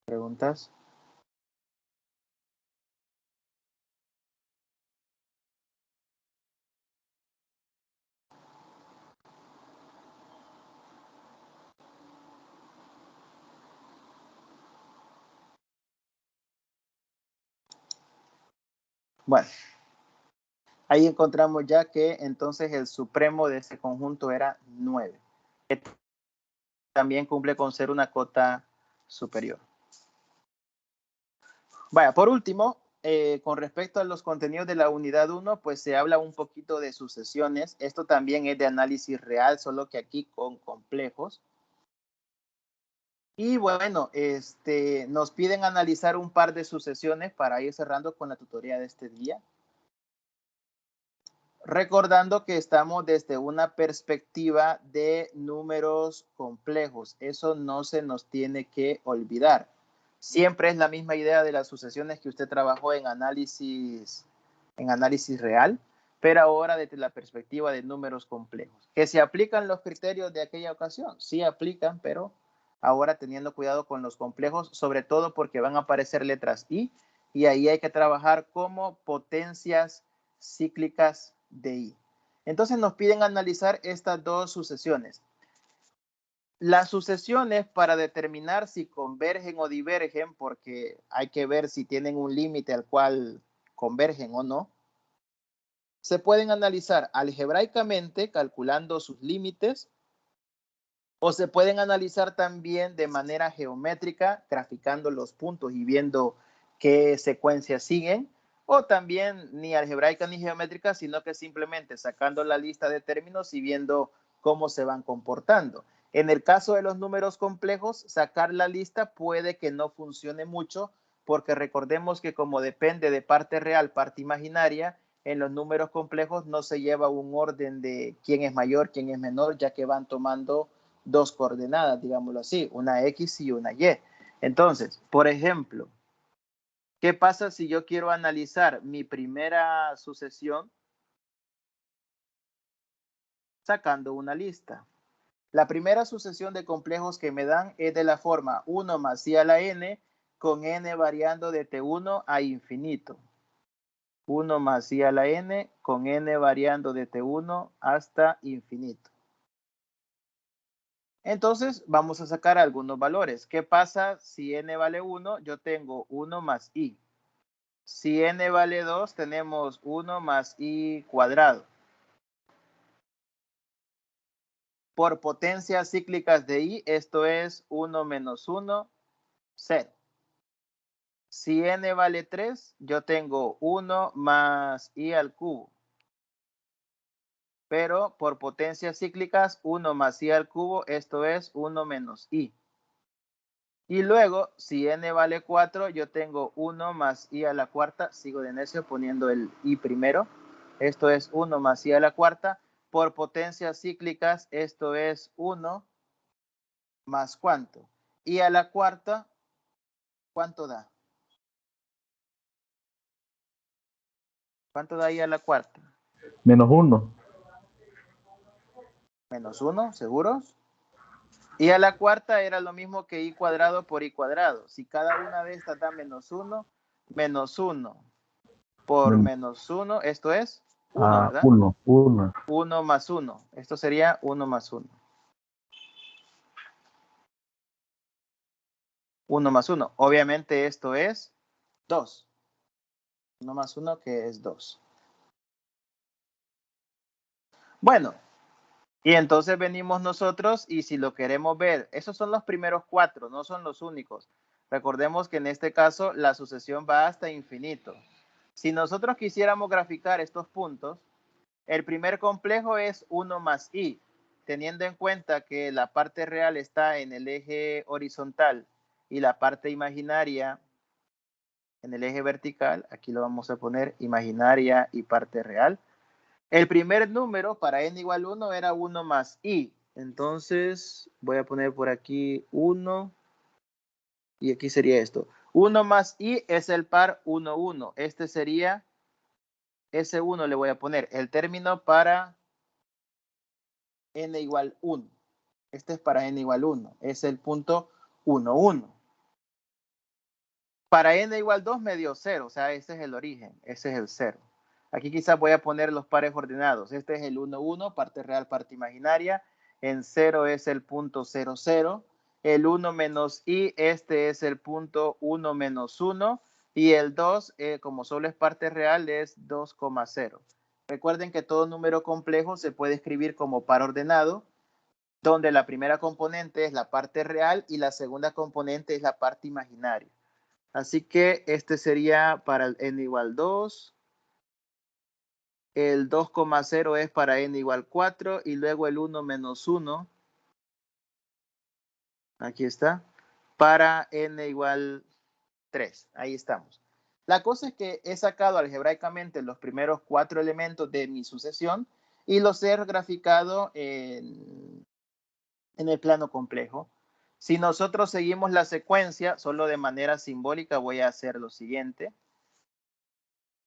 ¿Preguntas? Bueno, ahí encontramos ya que entonces el supremo de este conjunto era 9. Que también cumple con ser una cota superior. Vaya, por último, con respecto a los contenidos de la unidad 1, pues se habla un poquito de sucesiones. Esto también es de análisis real, solo que aquí con complejos. Y bueno, nos piden analizar un par de sucesiones para ir cerrando con la tutoría de este día. Recordando que estamos desde una perspectiva de números complejos. Eso no se nos tiene que olvidar. Siempre es la misma idea de las sucesiones que usted trabajó en análisis real, pero ahora desde la perspectiva de números complejos. ¿Que se aplican los criterios de aquella ocasión? Sí aplican, pero ahora teniendo cuidado con los complejos, sobre todo porque van a aparecer letras y ahí hay que trabajar como potencias cíclicas de I. Entonces nos piden analizar estas dos sucesiones. Las sucesiones para determinar si convergen o divergen, porque hay que ver si tienen un límite al cual convergen o no, se pueden analizar algebraicamente calculando sus límites o se pueden analizar también de manera geométrica graficando los puntos y viendo qué secuencias siguen, o también ni algebraica ni geométrica, sino que simplemente sacando la lista de términos y viendo cómo se van comportando. En el caso de los números complejos, sacar la lista puede que no funcione mucho, porque recordemos que como depende de parte real, parte imaginaria, en los números complejos no se lleva un orden de quién es mayor, quién es menor, ya que van tomando dos coordenadas, digámoslo así, una X y una Y. Entonces, por ejemplo, ¿qué pasa si yo quiero analizar mi primera sucesión sacando una lista? La primera sucesión de complejos que me dan es de la forma 1 más I a la n con n variando de T1 a infinito. 1 más I a la n con n variando de T1 hasta infinito. Entonces, vamos a sacar algunos valores. ¿Qué pasa si n vale 1? Yo tengo 1 más i. Si n vale 2, tenemos 1 más i cuadrado. Por potencias cíclicas de i, esto es 1 menos 1, 0. Si n vale 3, yo tengo 1 más i al cubo. Pero por potencias cíclicas, 1 más i al cubo, esto es 1 menos i. Y luego, si n vale 4, yo tengo 1 más i a la cuarta. Sigo de necio poniendo el i primero. Esto es 1 más i a la cuarta. Por potencias cíclicas, esto es 1 más ¿cuánto? I a la cuarta, ¿cuánto da? ¿Cuánto da i a la cuarta? -1. Menos 1, ¿seguros? Y a la cuarta era lo mismo que i cuadrado por i cuadrado. Si cada una de estas da menos 1 por menos 1, esto es 1, ¿verdad? 1, 1. 1 más 1. Esto sería 1 más 1. 1 más 1. Obviamente esto es 2. 1 más 1 que es 2. Bueno, y entonces venimos nosotros y si lo queremos ver, esos son los primeros 4, no son los únicos. Recordemos que en este caso la sucesión va hasta infinito. Si nosotros quisiéramos graficar estos puntos, el primer complejo es 1 más i, teniendo en cuenta que la parte real está en el eje horizontal y la parte imaginaria en el eje vertical. Aquí lo vamos a poner imaginaria y parte real. El primer número para n igual 1 era 1 más i. Entonces voy a poner por aquí 1 y aquí sería esto. 1 más i es el par 1, 1. Este sería, ese 1 le voy a poner el término para n igual 1. Este es para n igual 1. Es el punto 1, 1. Para n igual 2 me dio 0. O sea, ese es el origen. Ese es el 0. Aquí quizás voy a poner los pares ordenados. Este es el 1, 1, parte real, parte imaginaria. En 0 es el punto 0, 0. El 1 menos i, este es el punto 1 menos 1. Y el 2, como solo es parte real, es 2,0. Recuerden que todo número complejo se puede escribir como par ordenado, donde la primera componente es la parte real y la segunda componente es la parte imaginaria. Así que este sería para el n igual 2. El 2,0 es para n igual 4 y luego el 1 menos 1. Aquí está. Para n igual 3. Ahí estamos. La cosa es que he sacado algebraicamente los primeros 4 elementos de mi sucesión y los he graficado en el plano complejo. Si nosotros seguimos la secuencia, solo de manera simbólica voy a hacer lo siguiente.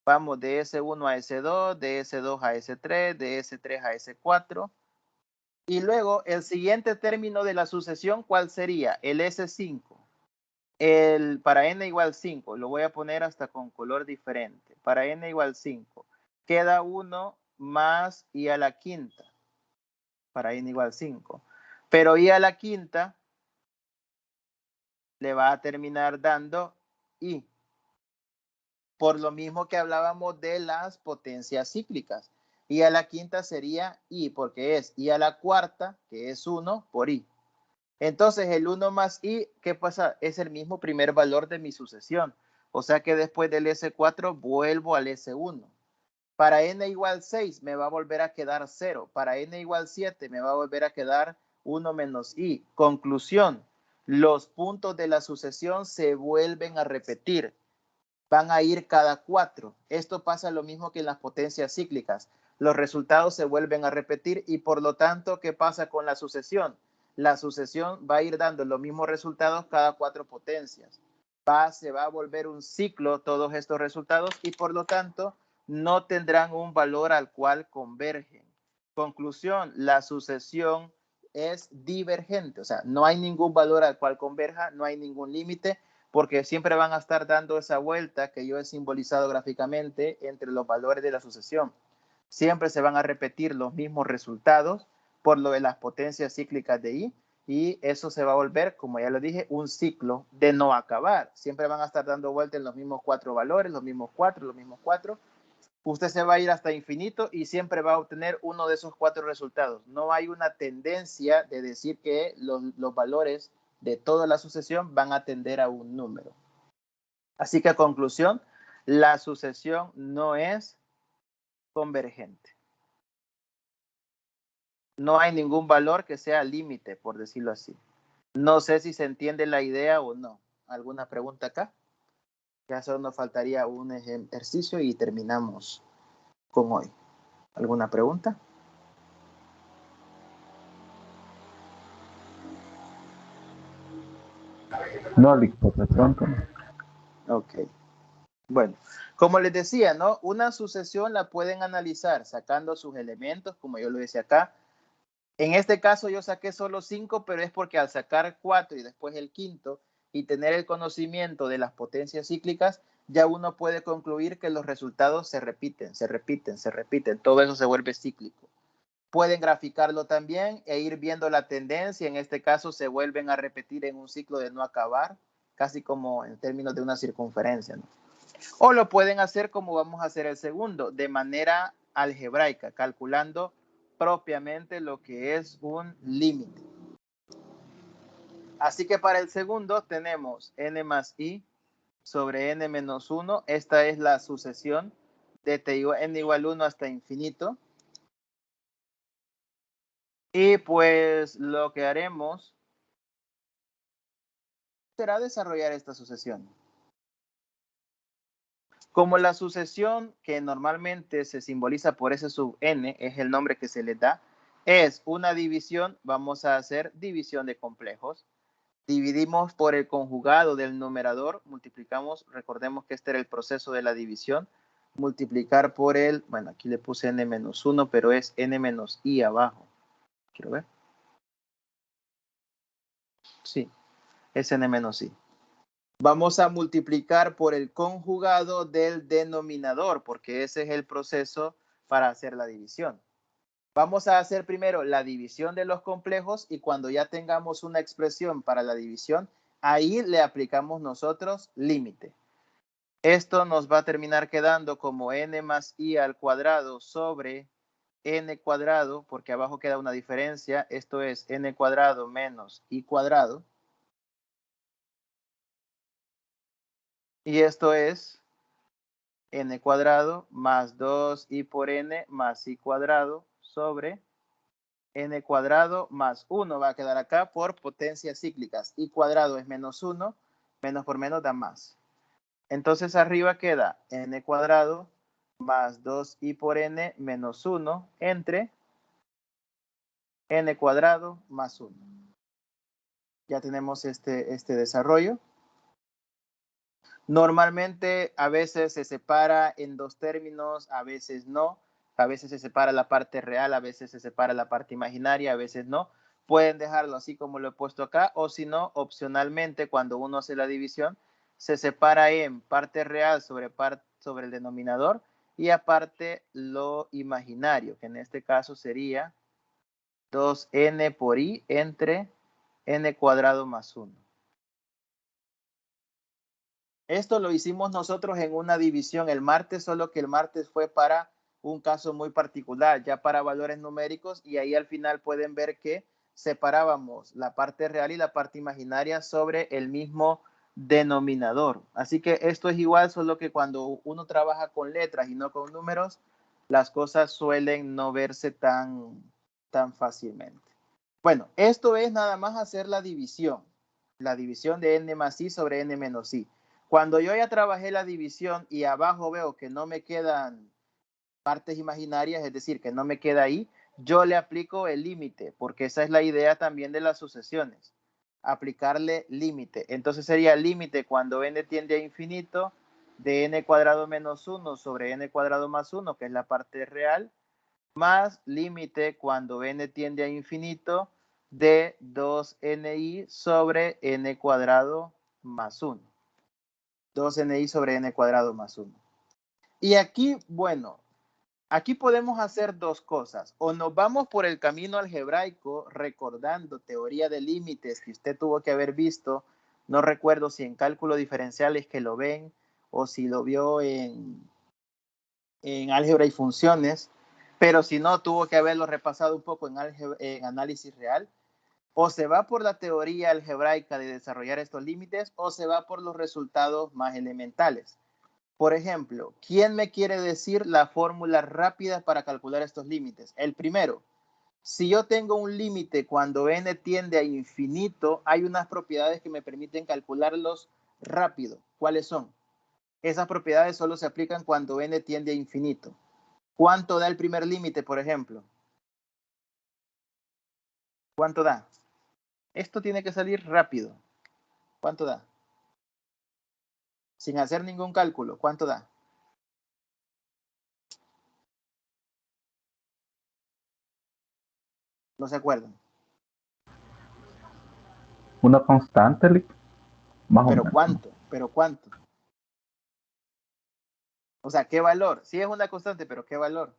Vamos de S1 a S2, de S2 a S3, de S3 a S4. Y luego el siguiente término de la sucesión, ¿cuál sería? El S5. Para n igual 5, lo voy a poner hasta con color diferente. Para n igual 5, queda 1 más i a la quinta. Para n igual 5. Pero i a la quinta le va a terminar dando i. Por lo mismo que hablábamos de las potencias cíclicas. I a la quinta sería i, porque es i a la cuarta, que es 1 por i. Entonces el 1 más i, ¿qué pasa? Es el mismo primer valor de mi sucesión. O sea que después del S4 vuelvo al S1. Para n igual 6 me va a volver a quedar 0. Para n igual 7 me va a volver a quedar 1 menos i. Conclusión, los puntos de la sucesión se vuelven a repetir. Van a ir cada 4. Esto pasa lo mismo que en las potencias cíclicas. Los resultados se vuelven a repetir y por lo tanto, ¿qué pasa con la sucesión? La sucesión va a ir dando los mismos resultados cada 4 potencias. Se va a volver un ciclo todos estos resultados y por lo tanto no tendrán un valor al cual convergen. Conclusión, la sucesión es divergente, o sea, no hay ningún valor al cual converja, no hay ningún límite, porque siempre van a estar dando esa vuelta que yo he simbolizado gráficamente entre los valores de la sucesión. Siempre se van a repetir los mismos resultados por lo de las potencias cíclicas de i, y eso se va a volver, como ya lo dije, un ciclo de no acabar. Siempre van a estar dando vuelta en los mismos 4 valores, los mismos 4, los mismos 4. Usted se va a ir hasta infinito y siempre va a obtener uno de esos 4 resultados. No hay una tendencia de decir que los valores de toda la sucesión van a tender a un número. Así que a conclusión, la sucesión no es convergente. No hay ningún valor que sea límite, por decirlo así. No sé si se entiende la idea o no. ¿Alguna pregunta acá? Ya solo nos faltaría un ejercicio y terminamos con hoy. ¿Alguna pregunta? No, Lick, por de pronto no. Ok. Bueno, como les decía, ¿no? Una sucesión la pueden analizar sacando sus elementos, como yo lo decía acá. En este caso yo saqué solo 5, pero es porque al sacar 4 y después el quinto y tener el conocimiento de las potencias cíclicas, ya uno puede concluir que los resultados se repiten, se repiten, se repiten. Todo eso se vuelve cíclico. Pueden graficarlo también e ir viendo la tendencia. En este caso se vuelven a repetir en un ciclo de no acabar, casi como en términos de una circunferencia, ¿no? O lo pueden hacer como vamos a hacer el segundo, de manera algebraica, calculando propiamente lo que es un límite. Así que para el segundo tenemos n más i sobre n menos 1. Esta es la sucesión de n igual 1 hasta infinito. Y pues lo que haremos será desarrollar esta sucesión. Como la sucesión que normalmente se simboliza por S sub n, es el nombre que se le da, es una división, vamos a hacer división de complejos. Dividimos por el conjugado del numerador, multiplicamos, recordemos que este era el proceso de la división, multiplicar por el, bueno, aquí le puse n menos 1, pero es n menos i abajo. Quiero ver. Sí, es n menos i. Vamos a multiplicar por el conjugado del denominador, porque ese es el proceso para hacer la división. Vamos a hacer primero la división de los complejos y cuando ya tengamos una expresión para la división, ahí le aplicamos nosotros límite. Esto nos va a terminar quedando como n más i al cuadrado sobre n cuadrado, porque abajo queda una diferencia. Esto es n cuadrado menos i cuadrado. Y esto es n cuadrado más 2i por n más i cuadrado sobre n cuadrado más 1 va a quedar acá por potencias cíclicas. I cuadrado es menos 1, menos por menos da más. Entonces arriba queda n cuadrado más 2i por n menos 1 entre n cuadrado más 1. Ya tenemos este desarrollo. Normalmente a veces se separa en dos términos, a veces no. A veces se separa la parte real, a veces se separa la parte imaginaria, a veces no. Pueden dejarlo así como lo he puesto acá, o si no, opcionalmente, cuando uno hace la división, se separa en parte real sobre el denominador y aparte lo imaginario, que en este caso sería 2n por i entre n cuadrado más 1. Esto lo hicimos nosotros en una división el martes, solo que el martes fue para un caso muy particular, ya para valores numéricos, y ahí al final pueden ver que separábamos la parte real y la parte imaginaria sobre el mismo denominador. Así que esto es igual, solo que cuando uno trabaja con letras y no con números, las cosas suelen no verse tan fácilmente. Bueno, esto es nada más hacer la división de n más i sobre n menos i. Cuando yo ya trabajé la división y abajo veo que no me quedan partes imaginarias, es decir, que no me queda i, yo le aplico el límite, porque esa es la idea también de las sucesiones, aplicarle límite. Entonces sería límite cuando n tiende a infinito de n cuadrado menos 1 sobre n cuadrado más 1, que es la parte real, más límite cuando n tiende a infinito de 2ni sobre n cuadrado más 1. 2ni sobre n cuadrado más 1. Y aquí, bueno, aquí podemos hacer dos cosas. O nos vamos por el camino algebraico recordando teoría de límites que usted tuvo que haber visto. No recuerdo si en cálculo diferencial es que lo ven o si lo vio en álgebra y funciones. Pero si no, tuvo que haberlo repasado un poco en análisis real. O se va por la teoría algebraica de desarrollar estos límites o se va por los resultados más elementales. Por ejemplo, ¿quién me quiere decir la fórmula rápida para calcular estos límites? El primero, si yo tengo un límite cuando n tiende a infinito, hay unas propiedades que me permiten calcularlos rápido. ¿Cuáles son? Esas propiedades solo se aplican cuando n tiende a infinito. ¿Cuánto da el primer límite, por ejemplo? ¿Cuánto da? Esto tiene que salir rápido. ¿Cuánto da? Sin hacer ningún cálculo, ¿cuánto da? ¿No se acuerdan? Una constante, más o ¿Pero menos. cuánto? ¿Pero cuánto? O sea, ¿qué valor? Sí es una constante, pero ¿qué valor?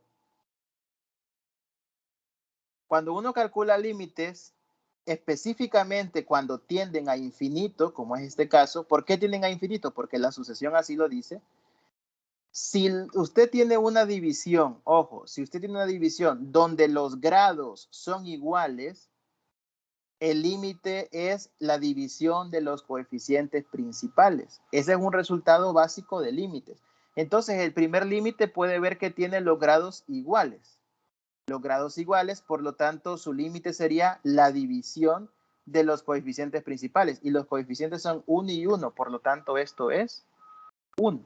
Cuando uno calcula límites, específicamente cuando tienden a infinito, como es este caso, ¿por qué tienden a infinito? Porque la sucesión así lo dice. Si usted tiene una división, ojo, si usted tiene una división donde los grados son iguales, el límite es la división de los coeficientes principales. Ese es un resultado básico de límites. Entonces, el primer límite puede ver que tiene los grados iguales. Los grados iguales, por lo tanto, su límite sería la división de los coeficientes principales. Y los coeficientes son 1 y 1, por lo tanto, esto es 1.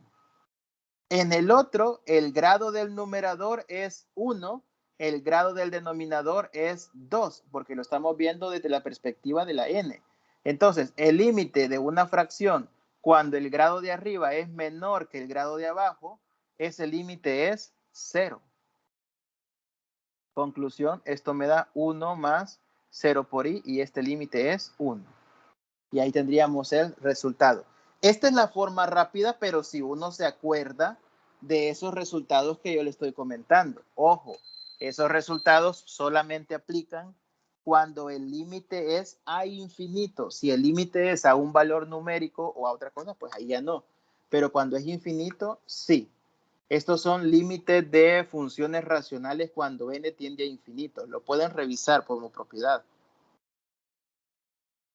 En el otro, el grado del numerador es 1, el grado del denominador es 2, porque lo estamos viendo desde la perspectiva de la n. Entonces, el límite de una fracción cuando el grado de arriba es menor que el grado de abajo, ese límite es 0. Conclusión, esto me da 1 más 0 por i y este límite es 1. Y ahí tendríamos el resultado. Esta es la forma rápida, pero si uno se acuerda de esos resultados que yo le estoy comentando. Ojo, esos resultados solamente aplican cuando el límite es a infinito. Si el límite es a un valor numérico o a otra cosa, pues ahí ya no. Pero cuando es infinito, sí. Estos son límites de funciones racionales cuando n tiende a infinito. Lo pueden revisar como propiedad.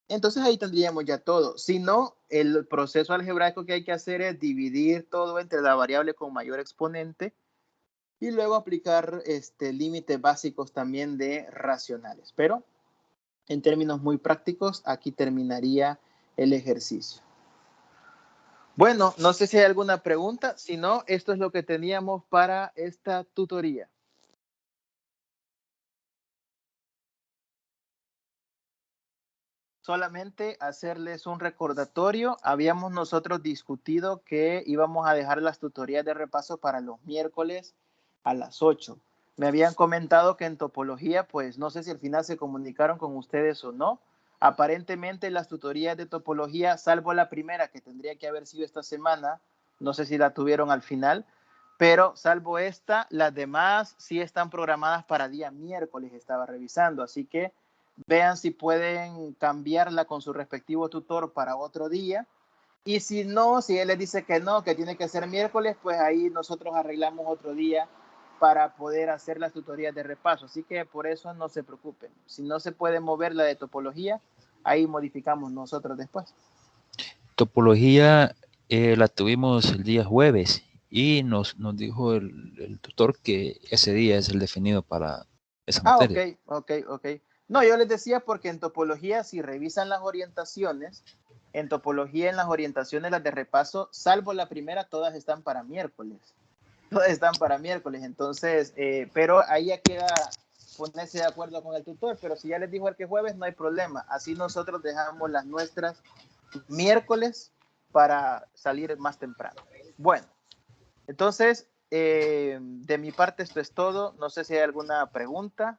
Entonces ahí tendríamos ya todo. Si no, el proceso algebraico que hay que hacer es dividir todo entre la variable con mayor exponente y luego aplicar límites básicos también de racionales. Pero en términos muy prácticos, aquí terminaría el ejercicio. Bueno, no sé si hay alguna pregunta. Si no, esto es lo que teníamos para esta tutoría. Solamente hacerles un recordatorio. Habíamos nosotros discutido que íbamos a dejar las tutorías de repaso para los miércoles a las 8. Me habían comentado que en topología, pues no sé si al final se comunicaron con ustedes o no. Aparentemente las tutorías de topología, salvo la primera que tendría que haber sido esta semana, no sé si la tuvieron al final, pero salvo esta, las demás sí están programadas para día miércoles, estaba revisando. Así que vean si pueden cambiarla con su respectivo tutor para otro día. Y si no, si él les dice que no, que tiene que ser miércoles, pues ahí nosotros arreglamos otro día para poder hacer las tutorías de repaso. Así que por eso no se preocupen. Si no se puede mover la de topología, ahí modificamos nosotros después. Topología la tuvimos el día jueves y nos dijo el tutor que ese día es el definido para esa materia. Ok. No, yo les decía porque en topología, si revisan las orientaciones, en topología, en las orientaciones, las de repaso, salvo la primera, todas están para miércoles. Todas están para miércoles. Entonces, pero ahí ya queda ponerse de acuerdo con el tutor. Pero si ya les dijo el que jueves, no hay problema. Así nosotros dejamos las nuestras miércoles para salir más temprano. Bueno, entonces, de mi parte esto es todo. No sé si hay alguna pregunta.